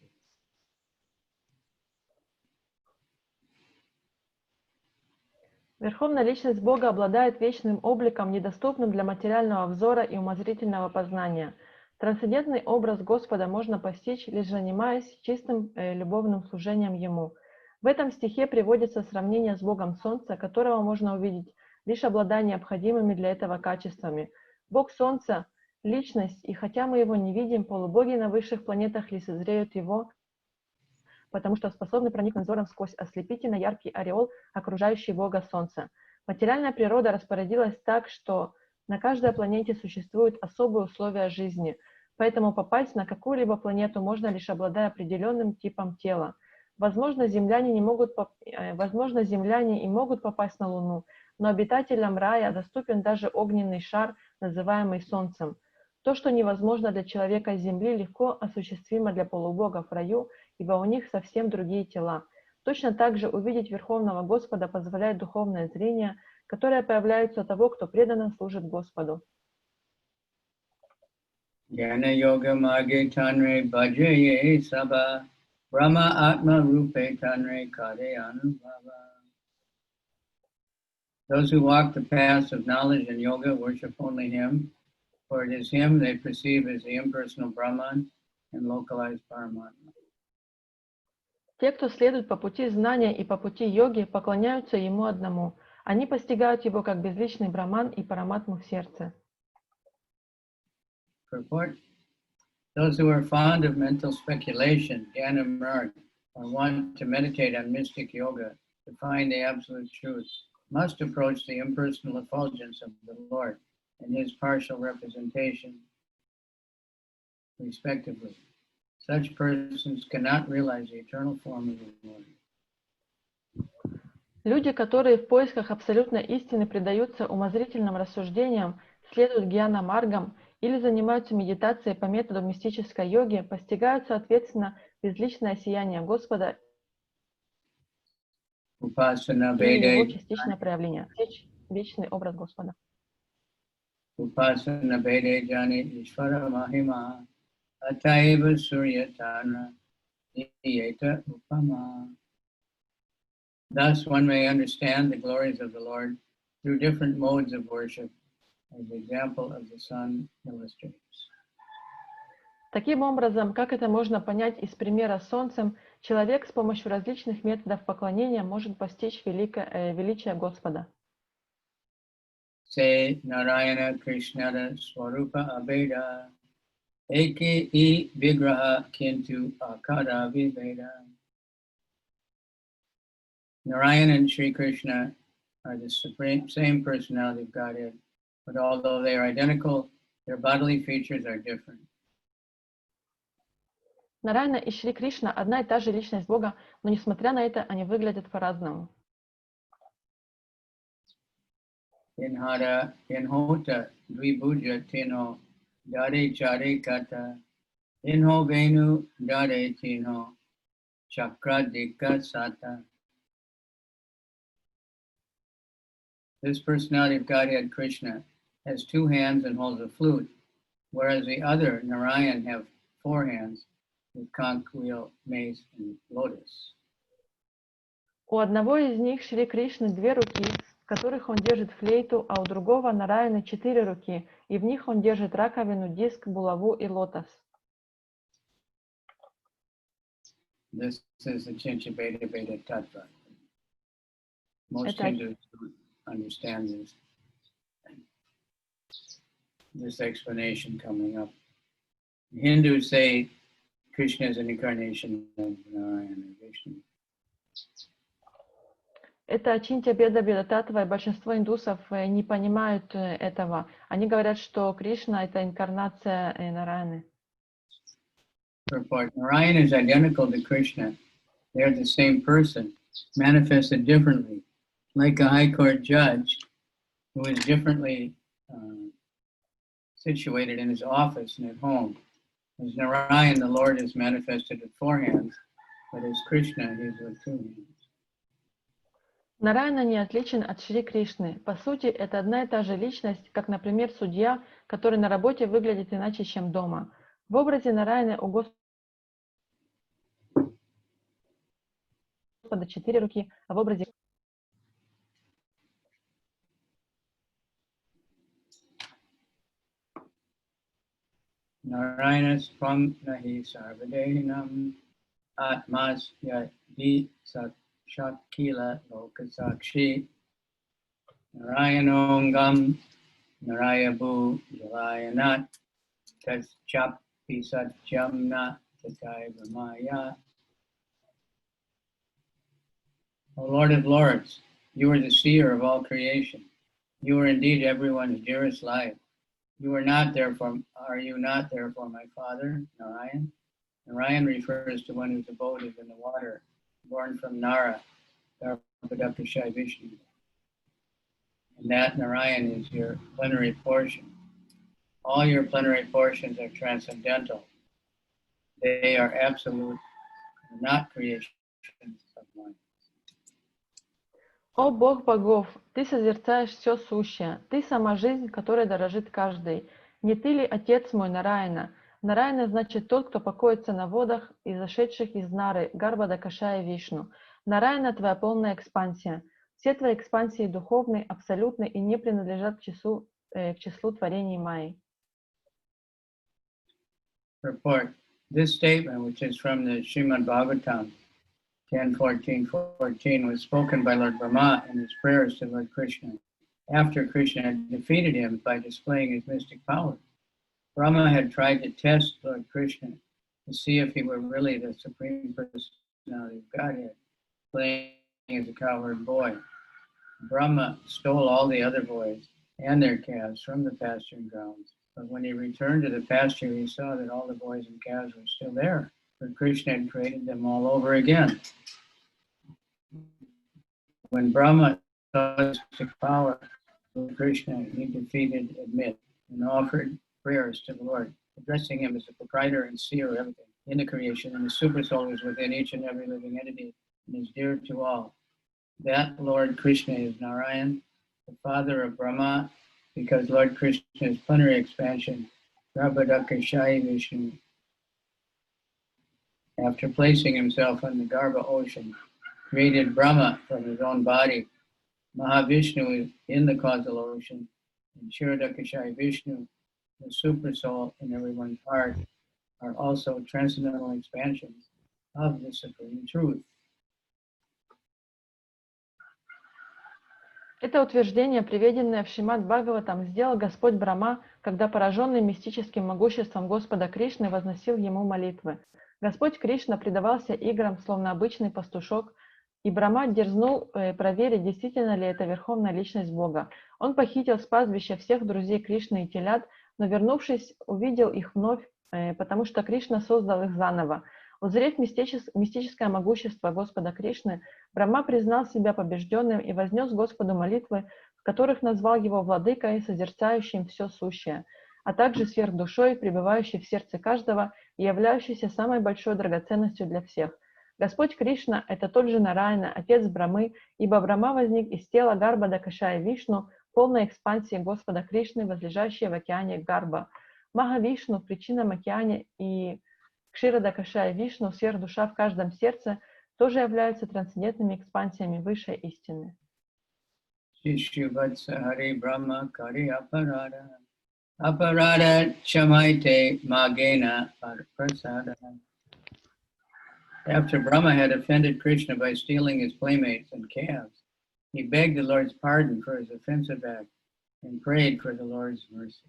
Верховная Личность Бога обладает вечным обликом, недоступным для материального взора и умозрительного познания. Трансцендентный образ Господа можно постичь, лишь занимаясь чистым любовным служением Ему. В этом стихе приводится сравнение с Богом Солнца, которого можно увидеть, лишь обладая необходимыми для этого качествами. Бог Солнца – Личность, и хотя мы Его не видим, полубоги на высших планетах лицезреют Его, потому что способны проникнуть взором сквозь ослепительно яркий ореол, окружающий Бога Солнца. Материальная природа распорядилась так, что на каждой планете существуют особые условия жизни, поэтому попасть на какую-либо планету можно лишь обладая определенным типом тела. Возможно, земляне и могут попасть на Луну, но обитателям рая доступен даже огненный шар, называемый Солнцем. То, что невозможно для человека с Земли, легко осуществимо для полубогов в раю, ибо у них совсем другие тела. Точно так же увидеть Верховного Господа позволяет духовное зрение, которое появляется у того, кто преданно служит Господу. Jnana yoga magge tanre bhajaye sabha brahma atma rupe tanre kare anubhava. Those who walk the paths of knowledge and yoga worship only Him, for it is Him they perceive as the impersonal Brahman and localized Paramatma. Те, кто следует по пути знания и по пути йоги, поклоняются Ему одному. Они постигают Его как безличный Браман и Параматму в сердце. Purport. Those who are fond of mental speculation, jnana marg, or want to meditate on mystic yoga to find the absolute truth, must approach the impersonal effulgence of the Lord and His partial representation, respectively. Such persons cannot realize the eternal form of the Lord. Люди, которые в поисках абсолютной истины предаются умозрительным рассуждениям, следуют гьяна-маргам или занимаются медитацией по методу мистической йоги, постигают, соответственно, безличное сияние Господа и Его частичное проявление, вечный образ Господа. Upasana bede jani ishvara mahima ataiva suryatana diyeta upama. Thus one may understand the glories of the Lord through different modes of worship, as the example of the sun illustrates. Таким образом, как это можно понять из примера с Солнцем, человек с помощью различных методов поклонения может постичь величие Господа. Say Narayana Krishnara Swarupa Abeda Eke I Vigraha Kintu Akara Viveda. Narayana and Shri Krishna are the same personality of Godhead, but although they are identical, their bodily features are different. Нараяна и Шри Кришна одна и та же личность Бога, но несмотря на это, они выглядят по-разному. Inhota Dvibhuja Tino Dade Chare Kata Inho Venu Dade Tino Chakra Dika Sata. This personality of Godhead Krishna has two hands and holds a flute, whereas the other, Narayan, have four hands with conch, wheel, mace, and lotus. У одного из них Шри Кришны две руки, в которых он держит флейту, а у другого Нараяны 4 руки, и в них он держит раковину, диск, булаву и лотос. This is the Chincha Veda Tattva. Most Hindus don't understand this explanation coming up. Hindus say Krishna is an incarnation of Narayana Vishnu. Это Ачинтя Беда Беда Татва, и большинство индусов не понимают этого. Они говорят, что Кришна — это инкарнация Нараяны. Purport. Narayana is identical to Krishna. They are the same person, manifested differently, like a high court judge who is differently situated in his office and at home. As Narayan, the Lord is manifested with 4 hands, but as Krishna, he is with 2 hands. Нараяна не отличен от Шри Кришны. По сути, это одна и та же личность, как, например, судья, который на работе выглядит иначе, чем дома. В образе Нараяны у Господа 4 руки, а в образе Narayana Swam Nahi Sarvadehinam Atmas Yadi Shakila Lokasakshi Narayanongam Narayabu Jalayanat Taschapi Satchamna Tatai Brahmaya. O Lord of Lords, You are the seer of all creation. You are indeed everyone's dearest life. You are not you not therefore my father, Narayan? Narayan refers to one whose abode is in the water, born from Nara, Garbhodakashai Vishnu. And that Narayan is your plenary portion. All your plenary portions are transcendental. They are absolute, not creations of mind. О Бог богов, Ты созерцаешь все сущее, Ты сама жизнь, которой дорожит каждый. Не Ты ли Отец мой Нараяна? Нараяна значит тот, кто покоится на водах, изошедших из Нары, Гарбхадакашая Вишну. Нараяна Твоя полная экспансия. Все Твои экспансии духовны, абсолютны и не принадлежат к числу творений Майи. Report. This statement, which is from the Srimad Bhagavatam 10:14-14, was spoken by Lord Brahma in his prayers to Lord Krishna after Krishna had defeated him by displaying his mystic power. Brahma had tried to test Lord Krishna to see if he were really the Supreme Personality of Godhead, playing as a cowherd boy. Brahma stole all the other boys and their calves from the pasturing grounds. But when he returned to the pasture, he saw that all the boys and calves were still there, for Krishna had created them all over again. When Brahma saw his power of Krishna, he defeated Admit and offered prayers to the Lord, addressing him as the proprietor and seer of everything in the creation, and the super soul is within each and every living entity and is dear to all. That Lord Krishna is Narayan, the father of Brahma, because Lord Krishna's plenary expansion, Garbhodakashai Vishnu, after placing himself in the Garbha ocean, created Brahma from his own body. Mahavishnu is in the causal ocean, and Kshirodakashai Vishnu, the super soul in everyone's heart, are also transcendental expansions of the Supreme Truth. Это утверждение, приведенное в Шримад Бхагаватам, сделал Господь Брахма, когда пораженный мистическим могуществом Господа Кришны возносил ему молитвы. Господь Кришна предавался играм, словно обычный пастушок, и Брахма дерзнул проверить, действительно ли это Верховная Личность Бога. Он похитил с пастбища всех друзей Кришны и телят, но, вернувшись, увидел их вновь, потому что Кришна создал их заново. Узрев мистическое могущество Господа Кришны, Брахма признал себя побежденным и вознес Господу молитвы, в которых назвал его владыкой, созерцающим все сущее, а также сверхдушой, пребывающей в сердце каждого и являющейся самой большой драгоценностью для всех. Господь Кришна – это тот же Нараяна, отец Брахмы, ибо Брахма возник из тела Гарбхадакашая Вишну, полной экспансии Господа Кришны, возлежащей в океане Гарба. Махавишну, причина в океане, и Кширадакашая Вишну, сверхдуша в каждом сердце, тоже являются трансцендентными экспансиями высшей истины. After Brahma had offended Krishna by stealing his playmates and calves, he begged the Lord's pardon for his offensive act and prayed for the Lord's mercy.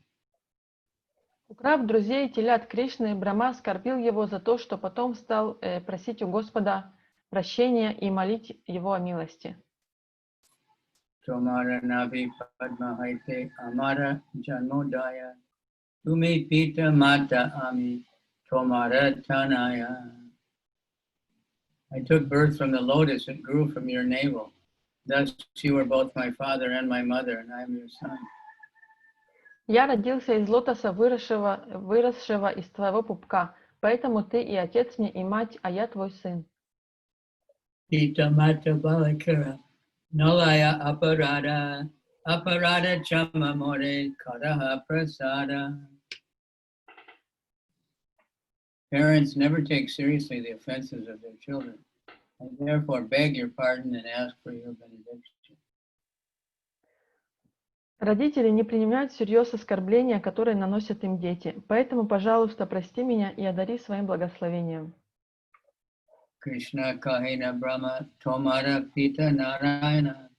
Украв друзей и телят Кришны, Брахма оскорбил его за то, что потом стал просить у Господа прощения и молить его о милости. Tomara navi padma haite amara janmodaya tumi pita mata ami tomara tanaya. I took birth from the lotus and grew from your navel. Thus you are both my father and my mother, and I am your son. Я родился из лотоса, выросшего из твоего пупка, поэтому ты и отец мне, и мать, а я твой сын. Pita mata balakara nalaya aparada aparada chama more karaha prasada. Parents never take seriously the offenses of their children. I therefore beg your pardon and ask for your benediction. Родители не принимают всерьез оскорбления, которые наносят им дети. Поэтому, пожалуйста, прости меня и одари своим благословением. Krishna kahena Brahma tomara pita narayana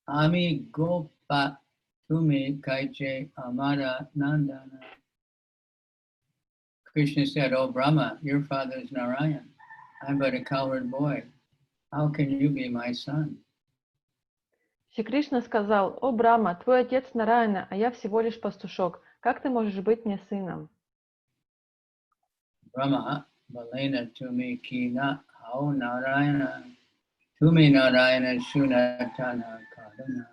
ami gopa tumi kaiche amara nandana. Krishna said, "O Brahma, your father is Narayan. I'm but a cowherd boy. How can you be my son?" Шри Кришна сказал: «О Брахма, твой отец Нараяна, а я всего лишь пастушок. Как ты можешь быть мне сыном?» Brahma balena tumi kina hao narayana tumi narayana shunatana kadana.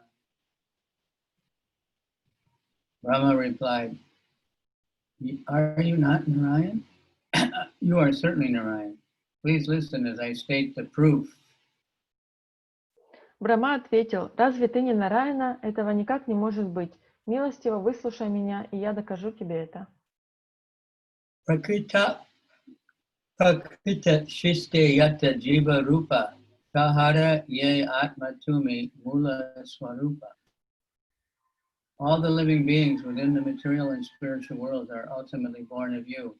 Brahma replied, "Are you not Narayan?" "You are certainly Narayan. Please listen as I state the proof." Брахма ответил: «Разве ты не Нараяна? Этого никак не может быть. Милостиво выслушай меня, и я докажу тебе это». Prakrita shiste yata jiva rupa tahara ye atma tumi mula swarupa. All the living beings within the material and spiritual worlds are ultimately born of you,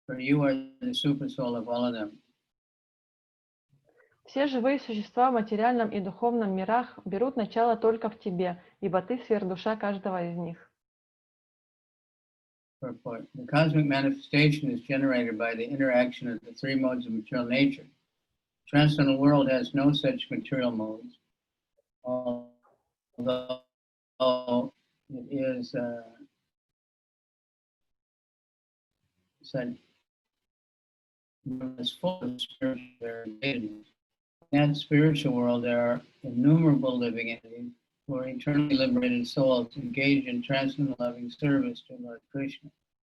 for you are the super soul of all of them. Все живые существа в материальном и духовном мирах берут начало только в тебе, ибо ты сверхдуша каждого из них. Purport. The cosmic manifestation is generated by the interaction of the three modes of material nature. The transcendental world has no such material modes, although it is said is full of spiritual entities. In that spiritual world, there are innumerable living entities who are eternally liberated souls engaged in transcendental loving service to Lord Krishna.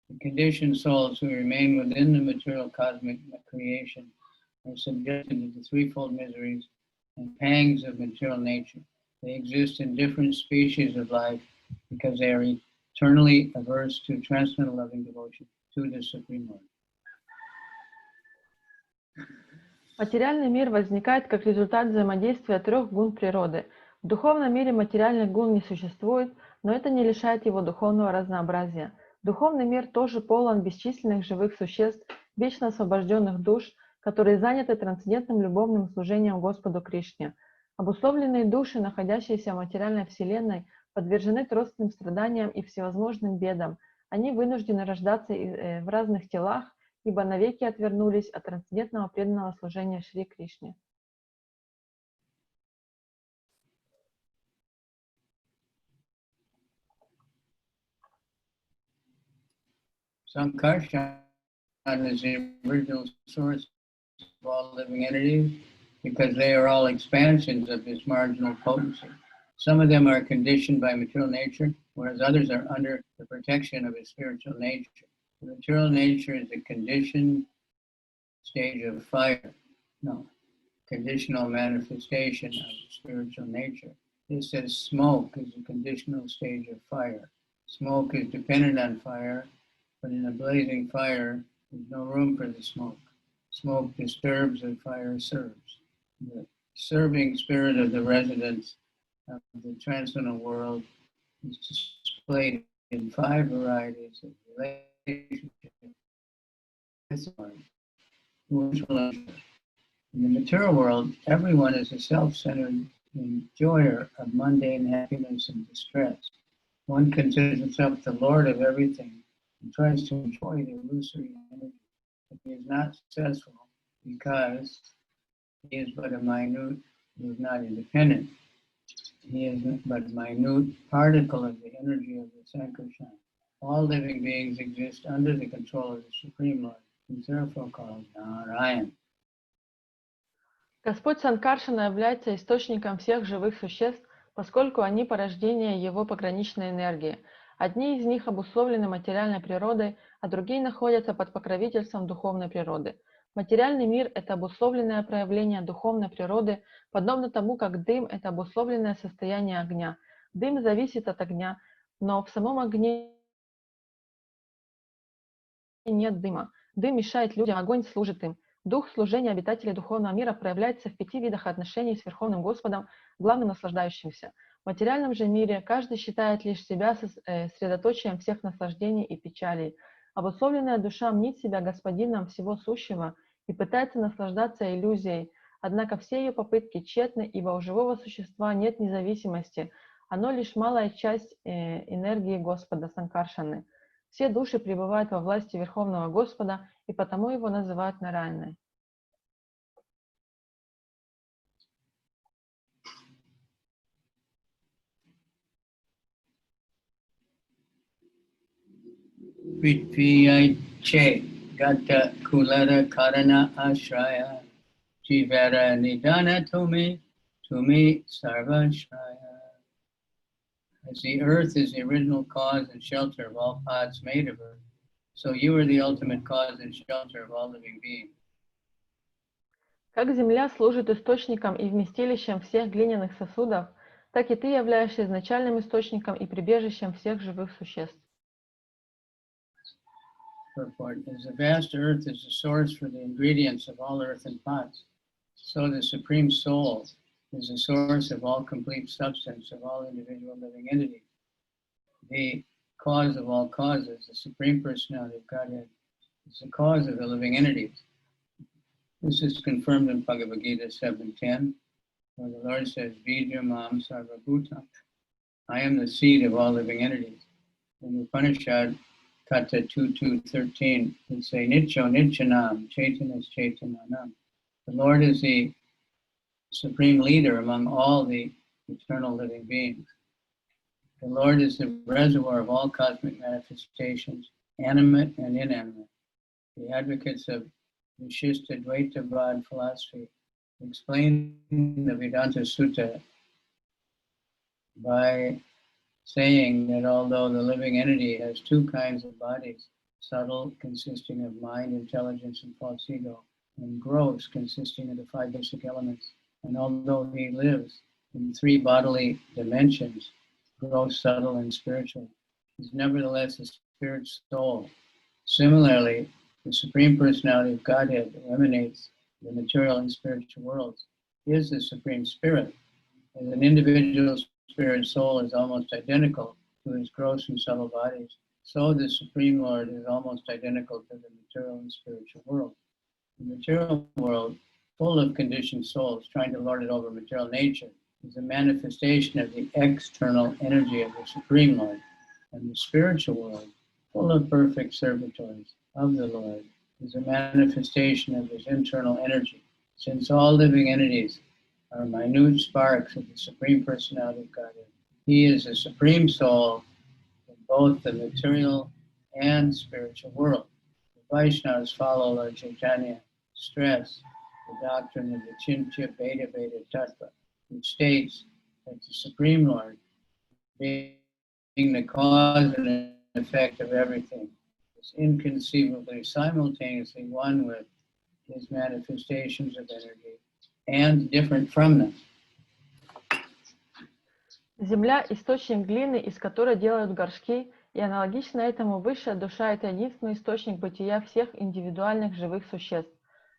The conditioned souls who remain within the material cosmic creation are subjected to the threefold miseries and pangs of material nature. They exist in different species of life because they are eternally averse to transcendental loving devotion to the Supreme Lord. Материальный мир возникает как результат взаимодействия трех гун природы. В духовном мире материальных гун не существует, но это не лишает его духовного разнообразия. Духовный мир тоже полон бесчисленных живых существ, вечно освобожденных душ, которые заняты трансцендентным любовным служением Господу Кришне. Обусловленные души, находящиеся в материальной вселенной, подвержены родственным страданиям и всевозможным бедам. Они вынуждены рождаться в разных телах, ибо навеки отвернулись от трансцендентного преданного служения Шри Кришне. Sankarshan is the original source of all living entities because they are all expansions of this marginal potency. Some of them are conditioned by material nature, whereas others are under the protection of a spiritual nature. The material nature is a conditioned stage of fire, conditional manifestation of spiritual nature. This says smoke is a conditional stage of fire. Smoke is dependent on fire, but in a blazing fire, there's no room for the smoke. Smoke disturbs and fire serves. The serving spirit of the residents of the transcendental world is displayed in 5 varieties of relationship with Lord. In the material world, everyone is a self-centered enjoyer of mundane happiness and distress. One considers himself the Lord of everything and tries to enjoy the illusory energy, but he is not successful because he is but a minute, he is not independent. He is but a minute particle of the energy of the Sankarshan. All living beings exist under the control of the Supreme Lord, who is therefore called Narayan. Господь Санкаршана является источником всех живых существ, поскольку они порождение его пограничной энергии. Одни из них обусловлены материальной природой, а другие находятся под покровительством духовной природы. Материальный мир – это обусловленное проявление духовной природы, подобно тому, как дым – это обусловленное состояние огня. Дым зависит от огня, но в самом огне нет дыма. Дым мешает людям, огонь служит им. Дух служения обитателей духовного мира проявляется в 5 видах отношений с Верховным Господом, главным наслаждающимся. В материальном же мире каждый считает лишь себя средоточием всех наслаждений и печалей. Обусловленная душа мнит себя господином всего сущего и пытается наслаждаться иллюзией. Однако все ее попытки тщетны, ибо у живого существа нет независимости. Оно лишь малая часть энергии Господа Санкаршаны. Все души пребывают во власти Верховного Господа, и потому его называют Нараяной. Prithvi che gata kulada karana ashraya jivara nidana tumi sarvashraya. As the earth is the original cause and shelter of all pots made of earth, so you are the ultimate cause and shelter of all living beings. Как земля служит источником и вместилищем всех глиняных сосудов, так и ты являешься изначальным источником и прибежищем всех живых существ. Purport: as the vast earth is the source for the ingredients of all earthen pots, so the Supreme Soul is the source of all complete substance of all individual living entities. The cause of all causes, the Supreme Personality of Godhead, is the cause of the living entities. This is confirmed in Bhagavad Gita 7.10, where the Lord says, Bija Mam Sarva Bhutam, I am the seed of all living entities. In the Upanishad, Kata 2.2.13, it say, Nityo Nityanam, Chaitanas Chaitananam. The Lord is the supreme leader among all the eternal living beings. The Lord is the reservoir of all cosmic manifestations, animate and inanimate. The advocates of Vishishta Dvaitavad philosophy explain the Vedanta Sutta by saying that although the living entity has two kinds of bodies, subtle, consisting of mind, intelligence, and false ego, and gross, consisting of the five basic elements, and although he lives in three bodily dimensions, gross, subtle, and spiritual, is nevertheless a spirit soul. Similarly, the Supreme Personality of Godhead that emanates the material and spiritual worlds is the Supreme Spirit. As an individual spirit soul is almost identical to his gross and subtle bodies, so the Supreme Lord is almost identical to the material and spiritual world. The material world, full of conditioned souls trying to lord it over material nature, is a manifestation of the external energy of the Supreme Lord. And the spiritual world, full of perfect servitors of the Lord, is a manifestation of his internal energy, since all living entities are minute sparks of the Supreme Personality of Godhead. He is the Supreme Soul in both the material and spiritual world. The Vaishnavas follow Lord Chaitanya stress the doctrine of the Chintya Beta Beta Tattva, which states that the Supreme Lord, being the cause and effect of everything, is inconceivably simultaneously one with his manifestations of energy and different from them. Земля – источник глины, из которой делают горшки, и аналогично этому высшая душа – это единственный источник бытия всех индивидуальных живых существ.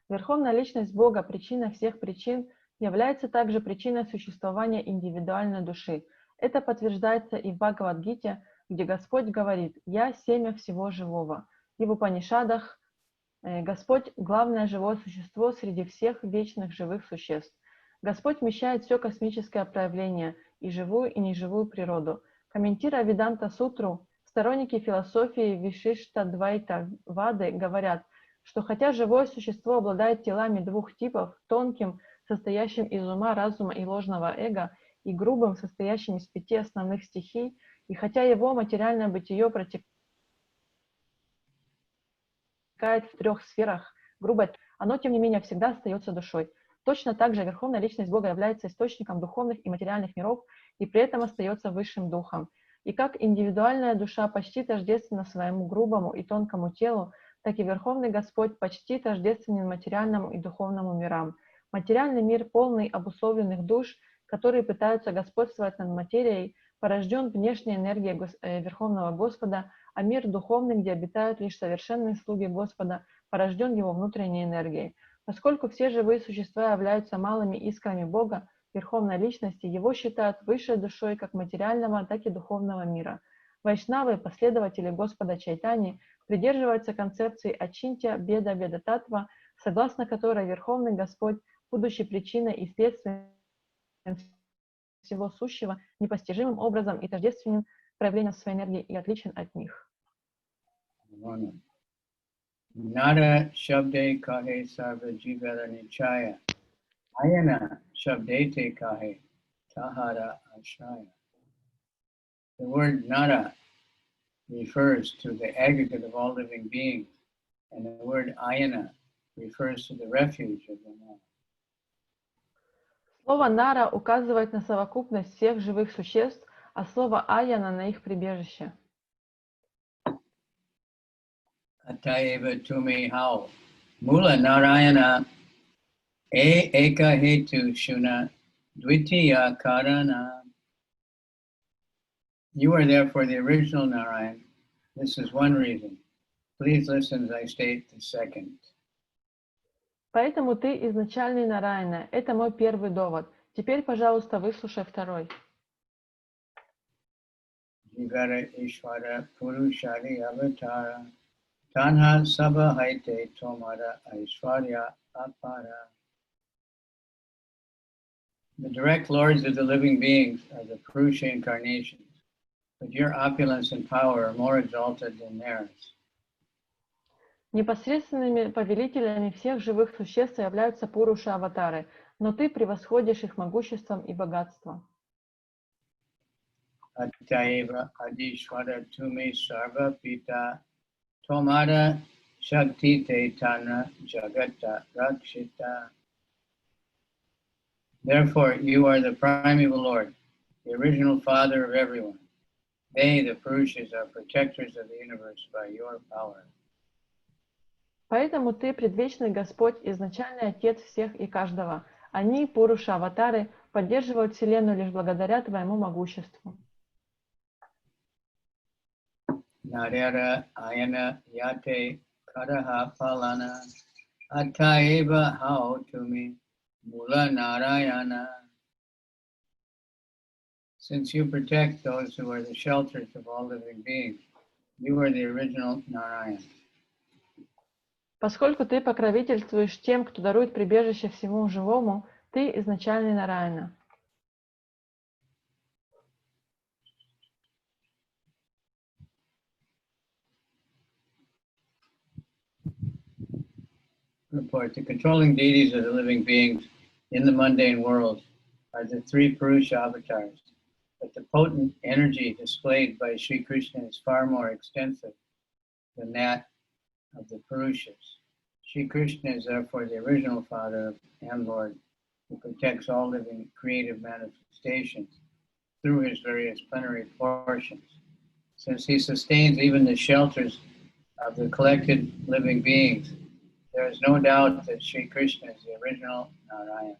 Верховная Личность Бога, причина всех причин, является также причиной существования индивидуальной души. Это подтверждается и в Бхагавад-гите, где Господь говорит «Я – семя всего живого». И в Упанишадах Господь – главное живое существо среди всех вечных живых существ. Господь вмещает все космическое проявление, и живую, и неживую природу. Комментируя Веданта-сутру, сторонники философии Вишишта-двайта-вады говорят, что хотя живое существо обладает телами двух типов, тонким, состоящим из ума, разума и ложного эго, и грубым, состоящим из 5 основных стихий, и хотя его материальное бытие протекает в 3 сферах, грубое, оно, тем не менее, всегда остается душой. Точно так же Верховная Личность Бога является источником духовных и материальных миров и при этом остается высшим духом. И как индивидуальная душа почти тождественна своему грубому и тонкому телу, так и Верховный Господь почти тождественен материальному и духовному мирам. Материальный мир, полный обусловленных душ, которые пытаются господствовать над материей, порожден внешней энергией Верховного Господа, а мир духовный, где обитают лишь совершенные слуги Господа, порожден его внутренней энергией. Поскольку все живые существа являются малыми искрами Бога, Верховной Личности, его считают высшей душой как материального, так и духовного мира. Вайшнавы, последователи Господа Чайтаньи, придерживаются концепции Ачинтя Беда Беда Татва, согласно которой Верховный Господь, будучи причиной и следствием всего сущего, непостижимым образом и тождественным проявлением своей энергии и отличен от них. Nara Shabde Kahe Sarva Jivara Nichaya. Ayana Shabdete Kahe Tahara Ashraya. The word Nara refers to the aggregate of all living beings, and the word ayana refers to the refuge of them all. Слово «нара» указывает на совокупность всех живых существ, а слово «аяна» на их прибежище. Atayeva tumi hao. Mula narayana eka hetu shuna dvitiya karana. You are therefore the original Narayan. This is one reason. Please listen as I state the second. Поэтому ты изначальный Нараяна. Это мой первый довод. Теперь, пожалуйста, выслушай второй. Jivara Ishvara Purushari Avatara Tanha Sabha Haite Tomara Aishvarya Apara. The direct lords of the living beings are the Purusha incarnations, but your opulence and power are more exalted than theirs. Непосредственными повелителями всех живых существ являются Пуруша-аватары, но ты превосходишь их могуществом и богатством. Atayeva Adishvara Tumi Sarva Pita Tomara Shakti Te Tana Jagata Rakshita. Therefore, you are the primeval Lord, the original Father of everyone. They, the Purushas, are protectors of the universe by your power. Поэтому ты предвечный Господь, изначальный Отец всех и каждого. Они, Пуруша-аватары, поддерживают Вселенную лишь благодаря твоему могуществу. Narera ayana yate karaha palana atayeva hao tumi mula narayana. Since you protect those who are the shelters of all living beings, you are the original Narayan. Поскольку ты покровительствуешь тем, кто дарует прибежище всему живому, ты изначальный Нараяна. Report: the controlling deities of the living beings in the mundane world are the three Purusha avatars, but the potent energy displayed by Sri Krishna is far more extensive than that of the Purushas. Sri Krishna is therefore the original Father and Lord who protects all living creative manifestations through his various plenary portions. Since he sustains even the shelters of the collected living beings, there is no doubt that Sri Krishna is the original Narayan.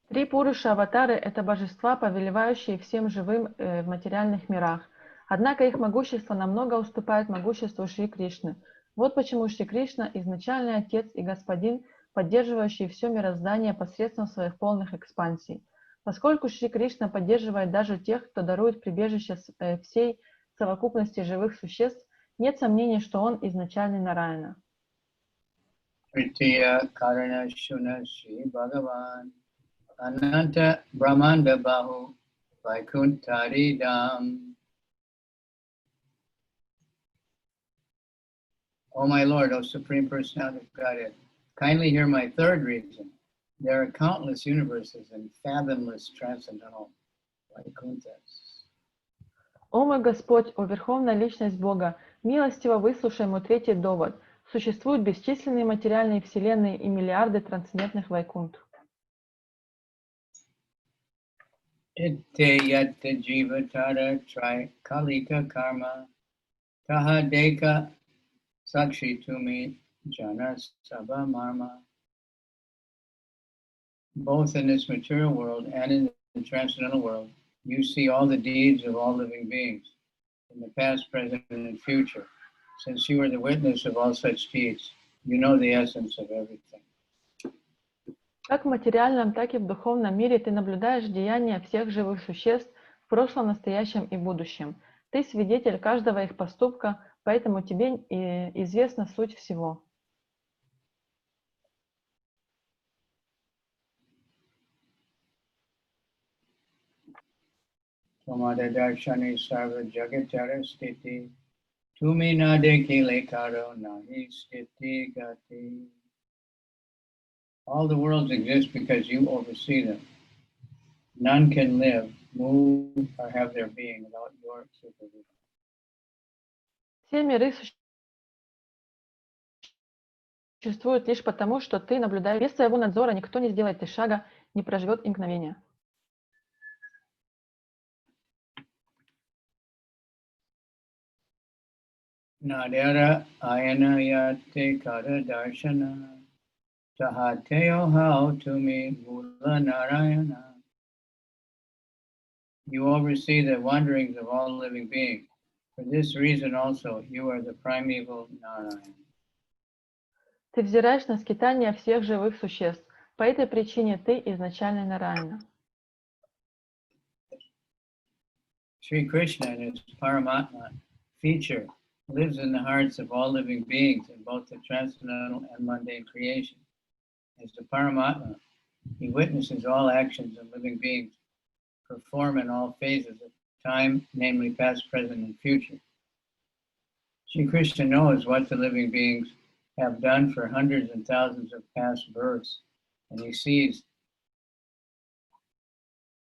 Три Пуруша-аватары – это божества, повелевающие всем живым в материальных мирах. Однако их могущество намного уступает могуществу Шри Кришны. Вот почему Шри Кришна – изначальный Отец и Господин, поддерживающий все мироздание посредством своих полных экспансий. Поскольку Шри Кришна поддерживает даже тех, кто дарует прибежище всей совокупности живых существ, нет сомнений, что он изначальный Нараяна. Tritiya Karana Shuna Shri Bhagavan Ananta Brahmanda Bahu Vaikuntharidam. O my Lord, O Supreme Personality of Godhead, kindly hear my third reason. There are countless universes and fathomless transcendental Vaikunthas. О мой Господь, о Верховная Личность Бога, милостиво выслушай мой третий довод. Существуют бесчисленные материальные вселенные и миллиарды трансцендентных вайкунт. Itte yatta jivatara tri kalika karma taha deka sakshi tumi jana sabha marma. Both in this material world and in the transcendental world, you see all the deeds of all living beings, in the past, present, and future. Since you are the witness of all such deeds, you know the essence of everything. Как в материальном, так и в духовном мире ты наблюдаешь деяния всех живых существ в прошлом, настоящем и будущем. Ты свидетель каждого их поступка, поэтому тебе известна суть всего. Tomada darshani sarva jagatara stiti tumi nade kilekaro nahi stiti gati. All the worlds exist because you oversee them. None can live, move, or have their being without your supervision. Все миры существуют лишь потому, что ты наблюдаешь. Без своего надзора никто не сделает и шага, не проживет и мгновения. Nadera ayana yate kara darshana tahateo hao to me mula narayana. You oversee the wanderings of all living beings. For this reason also, you are the primeval Narayana. Ты взираешь на скитания всех живых существ. По этой причине ты изначальный Нараяна. Shri Krishna in his Paramatma feature lives in the hearts of all living beings in both the transcendental and mundane creation. As the Paramatma, he witnesses all actions of living beings perform in all phases of time, namely past, present, and future. Shri Krishna knows what the living beings have done for hundreds and thousands of past births, and he sees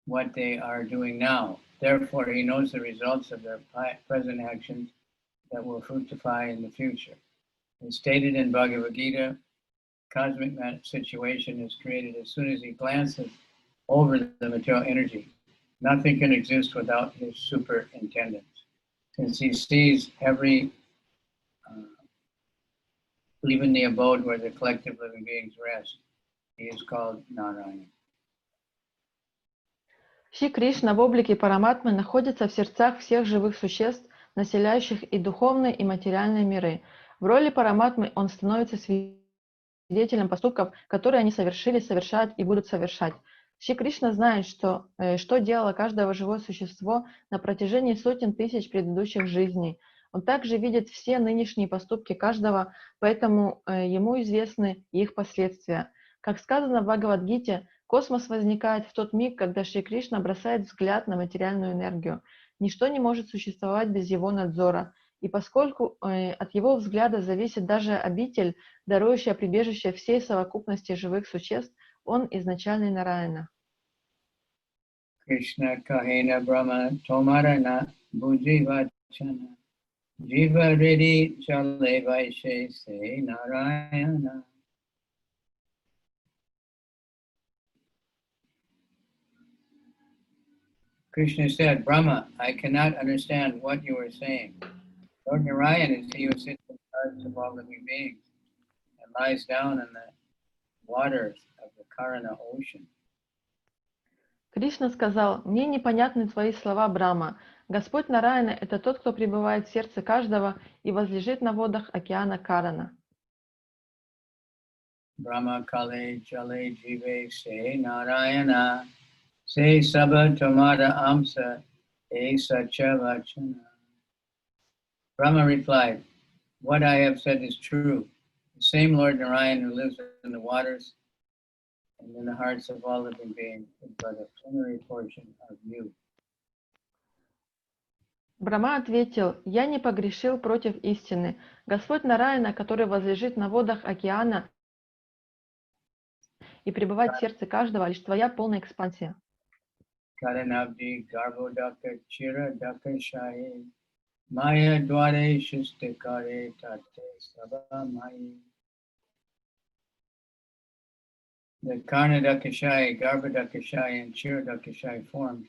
what they are doing now. Therefore, he knows the results of their present actions that will fructify in the future. As stated in Bhagavad Gita, cosmic situation is created as soon as he glances over the material energy. Nothing can exist without his superintendence. Since he sees even the abode where the collective living beings rest, he is called Narayana. Шри Кришна в облике Параматмы находится в сердцах всех живых существ, населяющих и духовные, и материальные миры. В роли Параматмы он становится свидетелем поступков, которые они совершили, совершают и будут совершать. Шри Кришна знает, что делало каждое живое существо на протяжении сотен тысяч предыдущих жизней. Он также видит все нынешние поступки каждого, поэтому ему известны их последствия. Как сказано в Бхагавад-гите, космос возникает в тот миг, когда Шри Кришна бросает взгляд на материальную энергию. Ничто не может существовать без его надзора. И поскольку от его взгляда зависит даже обитель, дарующая прибежище всей совокупности живых существ, он изначальный Нараяна. Кришна Kahena Brahma Tomarana Bhuji Vachana Jiva Redi Chale Vaishe Se Narayana. Krishna said, Brahma, I cannot understand what you are saying. Lord Narayan is he who sits in the hearts of all living beings and lies down in the waters of the Karana ocean. Кришна сказал: «Мне непонятны твои слова, Брахма. Господь Нараяна – это тот, кто пребывает в сердце каждого и возлежит на водах океана Карана». Brahma Kale Jale Jive Se Narayana Se Sabha Tomada Amsa E Sacha Vachana. Brahma replied, what I have said is true. The same Lord Narayan who lives in the waters and in the hearts of all living beings is but a plenary portion of you. Брахма ответил: «Я не погрешил против истины. Господь Нараяна, который возлежит на водах океана и пребывает в сердце каждого, лишь твоя полная экспансия». Karanabdi Garbhodaka Chira Daka Shahi Maya Dware Shustikare Tate Sabha Mai. The Karnadakashai, Garbhodakashai, and Chiradakashai forms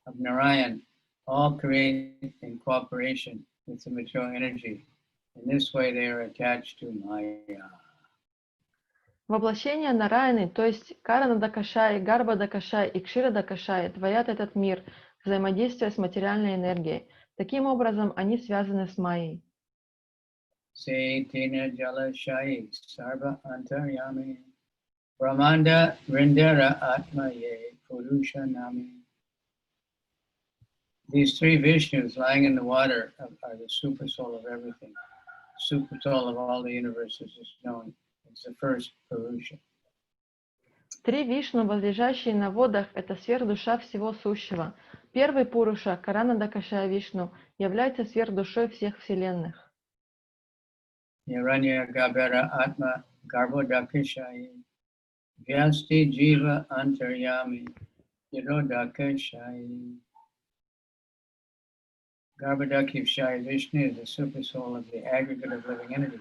of Narayan all create in cooperation with the material energy. In this way they are attached to Maya. Воплощение Нараяны, то есть Каранадакашай, Гарбадакашай и Кширадакашай, творят этот мир, взаимодействуя с материальной энергией. Таким образом, они связаны с Майей. Seitina Jalashai Sarva Antaryami Brahmanda Rindera Atmaye Purusha Nami. These three Vishnus lying in the water are the super soul of everything. The super soul of all the universes is known as the first Purusha. Три Вишну, возлежащие на водах, это сверхдуша всего сущего. Первый Пуруша, Каранадакашая Вишну, является сверхдушой всех вселенных. Niranya Gabera Atma Garbhodakashai Vyasti Jiva Antaryami Shirodakashai. Garbhodakashai Vishnu is the super soul of the aggregate of living entity.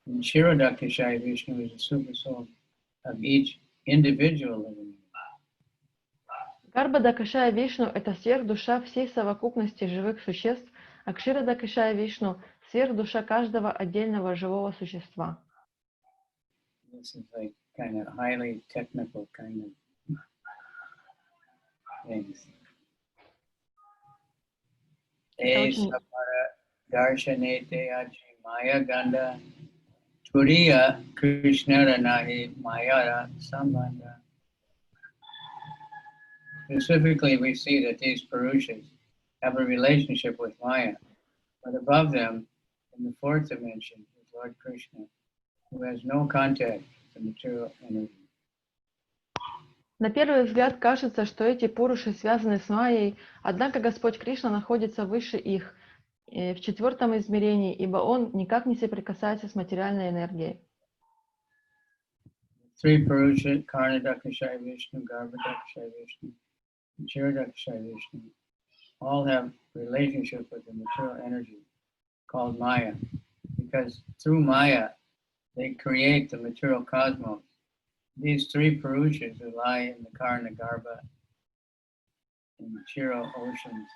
And Shirodakashai Vishnu is the super soul of each individual living entity. Гарбха-дакашая Вишну – это сверхдуша всей совокупности живых существ, а Кшира-дакашая Вишну – сверхдуша каждого отдельного живого существа. This is like kind of highly technical kind of things. Darshanete aji maya ganda turiya krishnara nahi mayara sambandha. Specifically, we see that these Purushas have a relationship with Maya, but above them, in the fourth dimension, is Lord Krishna, who has no contact with the material energy. На первый взгляд кажется, что эти пуруши связаны с Майей, однако Господь Кришна находится выше их, в четвертом измерении, ибо Он никак не соприкасается с материальной энергией. Three Purusha, Karnadakashaya Vishnu, Garbhodakashaya Vishnu, and Chirodakashaya Vishnu, all have relationship with the material energy called Maya, because through Maya, they create the material cosmos. These three Purushas who lie in the Karna, Garbha, and Chiro oceans,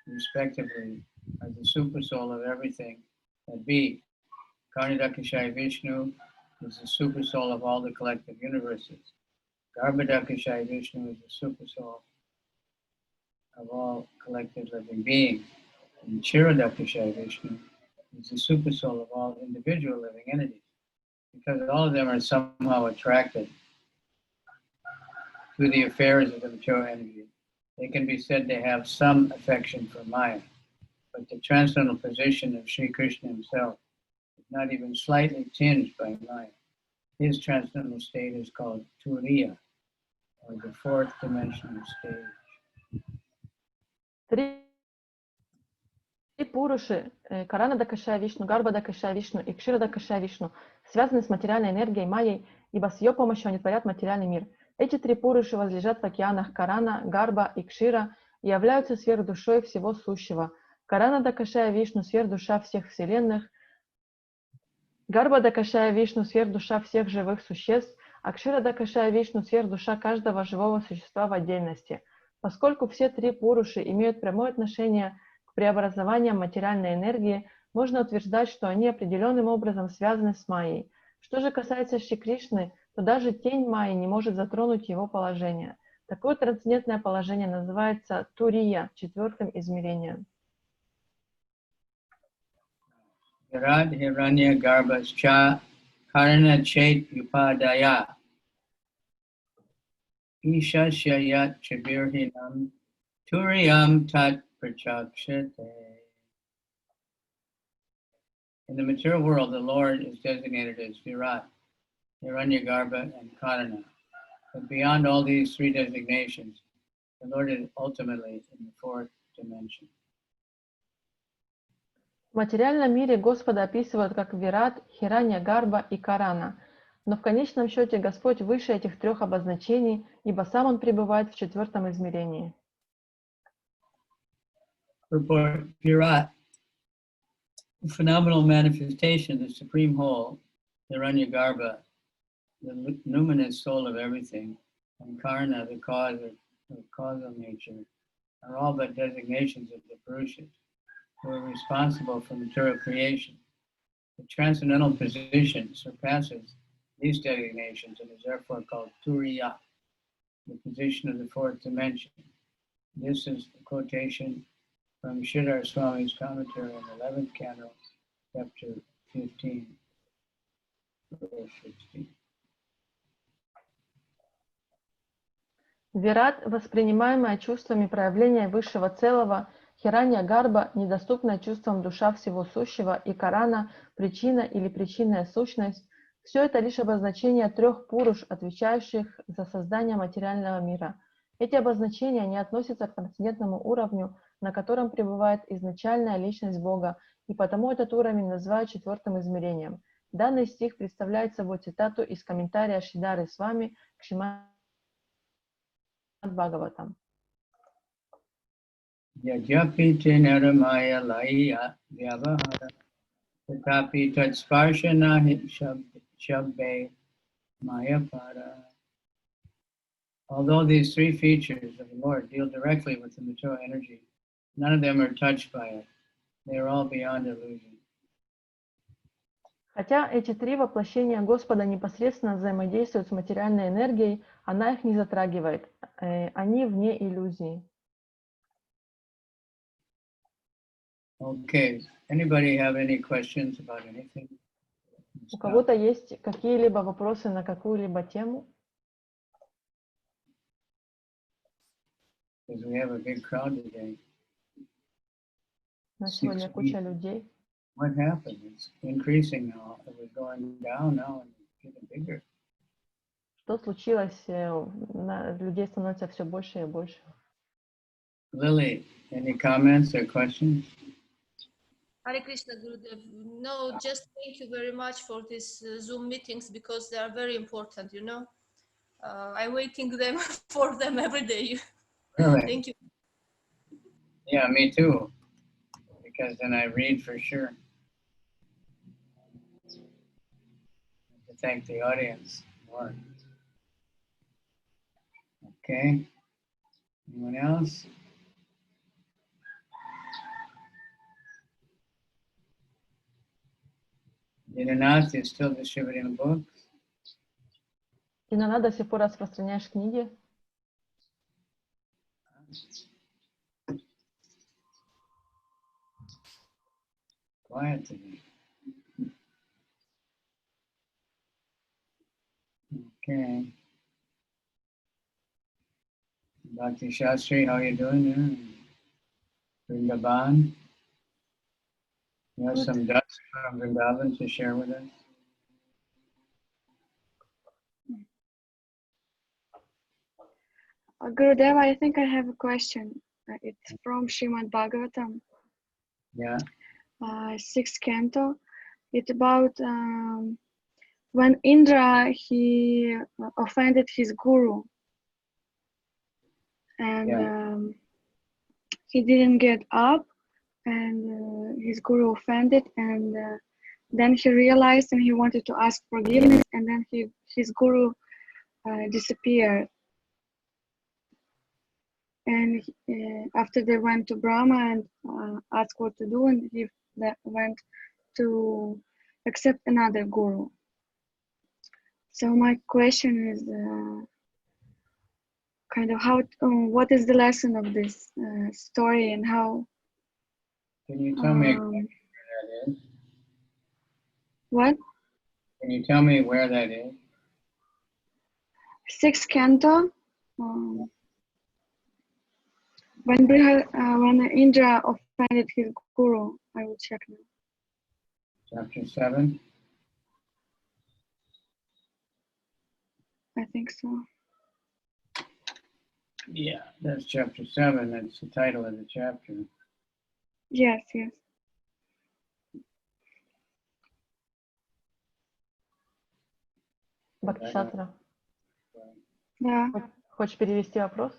respectively, are the super soul of everything that be. Karnadakashaya Vishnu is the super soul of all the collective universes. Garbhodakashaya Vishnu is the super soul of all collective living beings. And Chirodakashaya Vishnu is the super soul of all individual living entities. Because all of them are somehow attracted to the affairs of the material energy, they can be said to have some affection for Maya. But the transcendental position of Sri Krishna himself is not even slightly tinged by Maya. His transcendental state is called Turiya, or the fourth dimensional stage. Три пуруши, Карана-дакашая Вишну, Гарбха-дакашая Вишну и Кшира-дакашая Вишну, связаны с материальной энергией Майей, ибо с ее помощью они творят материальный мир. Эти три пуруши возлежат в океанах Карана, Гарбха и Кшира и являются сверхдушой всего сущего. Карана-дакашая Вишну – сверхдуша всех вселенных, Гарбха-дакашая Вишну – сверхдуша всех живых существ, а Кшира-дакашая Вишну – сверхдуша каждого живого существа в отдельности. Поскольку все три пуруши имеют прямое отношение к преобразованиям материальной энергии, можно утверждать, что они определенным образом связаны с Майей. Что же касается Шри Кришны, то даже тень Майи не может затронуть его положение. Такое трансцендентное положение называется Турия, четвертым измерением. Virat Hiranya Garbhascha Karana Chait Upadaya Ishashyayat Chabirhinam Turiyam Tat Prachakshate. In the material world, the Lord is designated as Virat, Hiranyagarbha, and Karana. But beyond all these three designations, the Lord is ultimately in the fourth dimension. В материальном мире Господа описывают как Вират, Хиранья-гарбха и Карана. Но в конечном счете Господь выше этих трех обозначений, ибо сам Он пребывает в четвертом измерении. Virat, phenomenal manifestation, the supreme whole, Hiranyagarbha, the luminous soul of everything, and Karna, the cause of causal nature, are all but designations of the Purushas, who are responsible for material creation. The transcendental position surpasses these designations and is therefore called Turiya, the position of the fourth dimension. This is a quotation from Chайтанья Swami's commentary on the 11th canto, chapter 15, verse 16. Вират, воспринимаемое чувствами проявления высшего целого, Хиранья-гарбха, недоступная чувствам душа всего сущего, и Карана, причина или причинная сущность, все это лишь обозначения трех пуруш, отвечающих за создание материального мира. Эти обозначения не относятся к трансцендентному уровню, на котором пребывает изначальная личность Бога, и потому этот уровень называют четвертым измерением. Данный стих представляет собой цитату из комментария Шридары Свами к Шримад Бхагаватам. Yajapiti naramaya laya vyavahara tatapi tatsparshana shabbe mayapara. Although these three features of the Lord deal directly with the material energy, none of them are touched by it. They are all beyond illusion. Хотя эти три воплощения Господа непосредственно взаимодействуют с материальной энергией, она их не затрагивает. Они вне иллюзии. Okay. Anybody have any questions about anything? У кого-то есть какие-либо вопросы на какую-либо тему? Because we have a big crowd today. На сегодня куча людей. What happened? It's increasing now. It was going down now and it's getting bigger. Что случилось? Людей становится все больше и больше. Lily, any comments or questions? Hare Krishna, Gurudev. No, just thank you very much for these Zoom meetings because they are very important, you know. I'm waiting them for them every day. Really? Thank you. Yeah, me too. Because then I read for sure. To thank the audience more. Okay. Anyone else? Dinanath, you're still distributing books? Инна, до сих пор распространяешь книги? Quiet today. Okay. Bhakti Shastri, how are you doing there? Vrindavan? You have some dust from Vrindavan to share with us? Gurudev, I think I have a question. It's from Srimad Bhagavatam. Yeah. 6th canto. It's about when Indra, he offended his guru. And he didn't get up and his guru offended. And then he realized and he wanted to ask forgiveness. And then his guru disappeared. And after they went to Brahma and asked what to do, and he went to accept another guru. So my question is kind of what is the lesson of this story and how? Can you tell me where that is? What? Can you tell me where that is? 6th canto. When Indra offended his guru, I will check now. Chapter 7? I think so. Yeah, that's chapter 7. That's the title of the chapter. Yes. Бхактишатра. Да. Хочешь перевести вопрос?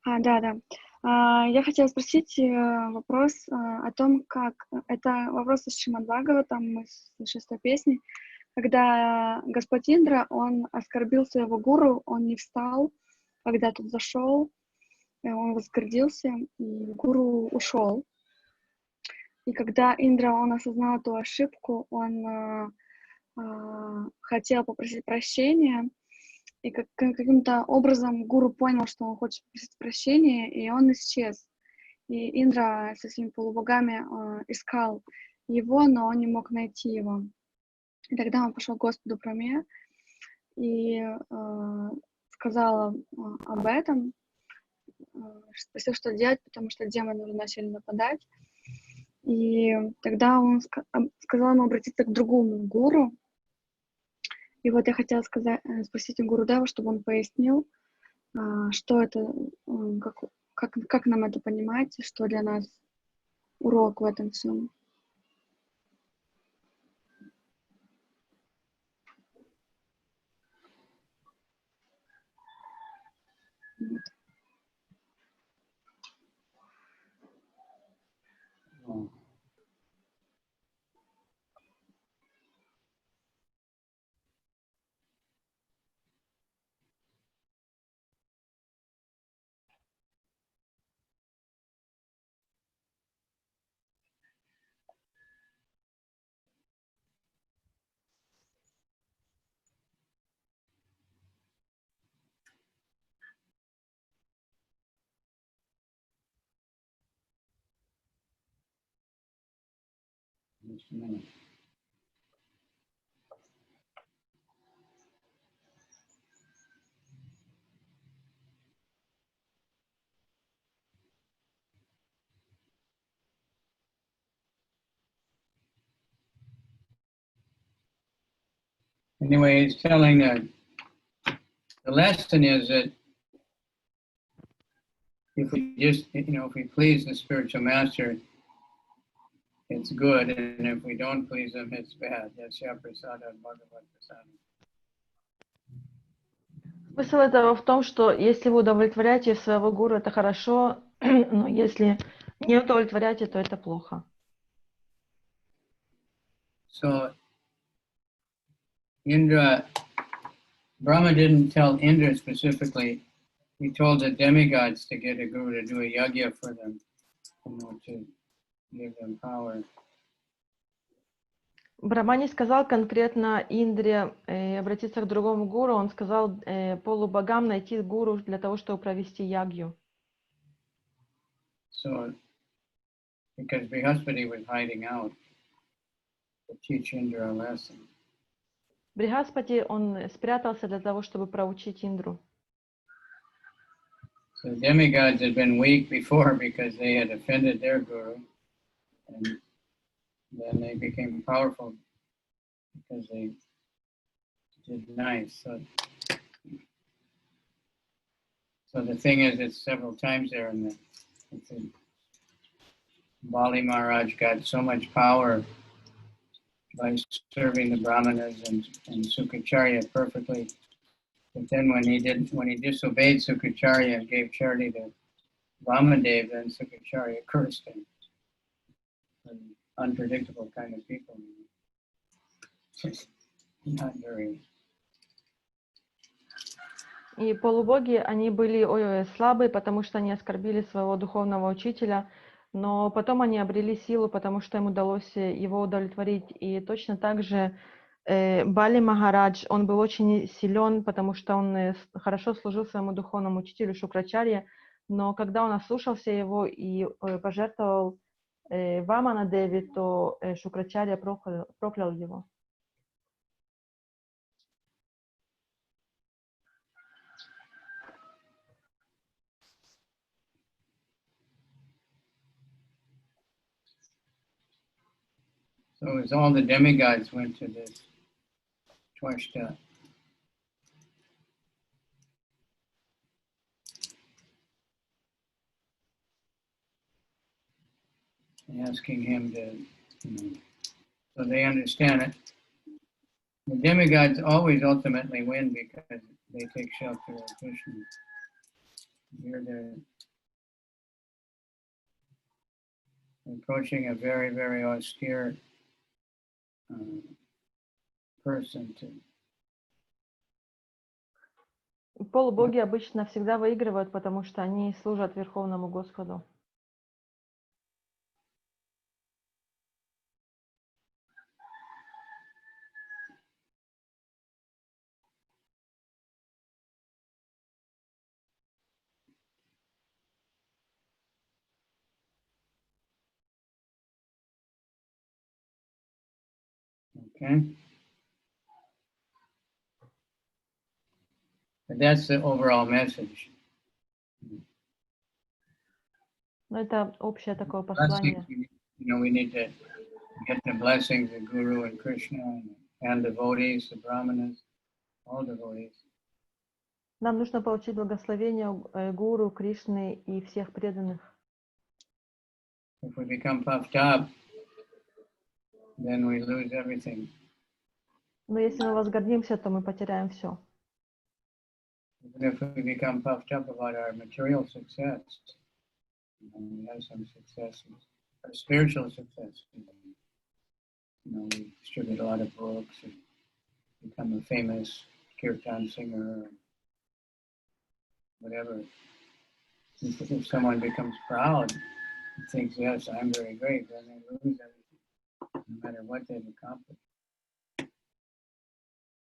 Да. Я хотела спросить вопрос о том, как... Это вопрос из Шримад Бхагаватам, из 6-й песни. Когда Господь Индра, он оскорбил своего гуру, он не встал, когда тот зашел, он возгордился, и гуру ушел. И когда Индра, он осознал эту ошибку, он хотел попросить прощения, и каким-то образом гуру понял, что он хочет попросить прощения, и он исчез. И Индра со своими полубогами искал его, но он не мог найти его. И тогда он пошел к Господу Брахме и сказал об этом, спросил, что делать, потому что демоны уже начали нападать. И тогда он сказал ему обратиться к другому гуру. И вот я хотела спросить у Гурудева, чтобы он пояснил, что это, как нам это понимать, что для нас урок в этом всем. Вот. Just a minute. Anyway, he's telling the lesson is that if we just, if we please the spiritual master, it's good, and if we don't please him, it's bad. Yasya prasada bhagavad prasada. Смысл этого в том, что если вы удовлетворяете своего гуру, это хорошо, но если не удовлетворяете, то это плохо. So, Brahma didn't tell Indra specifically. He told the demigods to get a guru to do a yajna for them, to give them power. Брахма не сказал конкретно Индре обратиться к другому гуру, он сказал полубогам найти гуру для того, чтобы провести ягью. So, because Brihaspati was hiding out to teach Indra a lesson. Брихаспати, он спрятался для того, чтобы проучить Индру. So the demigods had been weak before because they had offended their guru, and then they became powerful because they did nice. So the thing is, it's several times there in the Bali Maharaj got so much power by serving the Brahmanas and Sukacharya perfectly. But then when he disobeyed Sukacharya and gave charity to Vamadev, then Sukacharya cursed him. An unpredictable kind of people. Not very. И полубоги, они были слабые, потому что они оскорбили своего духовного учителя, но потом они обрели силу, потому что им удалось его удовлетворить. И точно так же Бали Махарадж, он был очень силен, потому что он хорошо служил своему духовному учителю Шукрачарье, но когда он ослушался его и пожертвовал Вамана Деви, то Шукрачарья проклял его. So as all the demigods went to this Twashta, asking him to, so they understand it. The demigods always ultimately win because they take shelter of Krishna. Here they're approaching a very, very austere person to. Полубоги обычно всегда выигрывают, потому что они служат Верховному Господу. Okay. But that's the overall message. Но это общее такое послание. We need to get the blessings of Guru and Krishna and devotees, the Brahmanas, all devotees. Нам нужно получить благословение Гуру, Кришны и всех преданных. If we become puffed up, then we lose everything. Но если мы возгордимся, то мы потеряем все. Even if we become puffed up about our material success, we have some successes, our spiritual success. We distribute a lot of books, and become a famous kirtan singer, or whatever. If someone becomes proud and thinks, yes, I'm very great, then they lose everything, no matter what they've accomplished.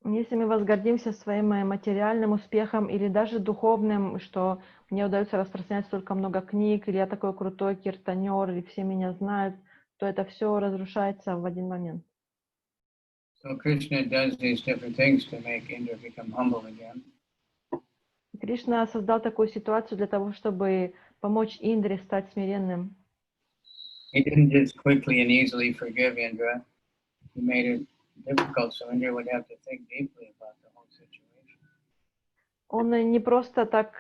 Если мы возгордимся своим материальным успехом или даже духовным, что мне удается распространять столько много книг, или я такой крутой киртанер, или все меня знают, то это все разрушается в один момент. So Krishna does these different things to make Indra become humble again. Кришна создал такую ситуацию для того, чтобы помочь Индре стать смиренным. He didn't just quickly and easily forgive Indra. He made it difficult, so Indra would have to think deeply about the whole situation. Он не просто так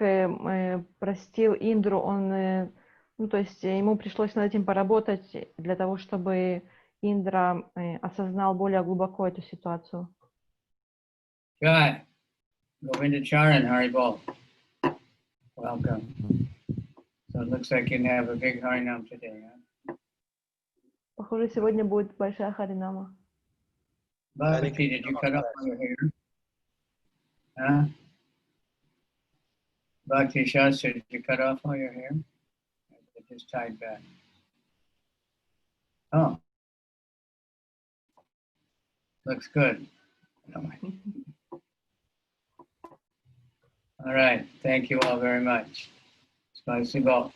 простил Индру, ну, то есть ему пришлось над этим поработать для того, чтобы Индра осознал более глубоко эту ситуацию. Jai, Govindacharya Haribol, welcome. So it looks like you have a big Harinam today, huh? Похоже, сегодня будет большая Харинама. Bhakti, did you cut off all your hair? Huh? Bhakti Shastra, did you cut off all your hair? It just tied back. Oh. Looks good. All right. Thank you all very much. Спасибо.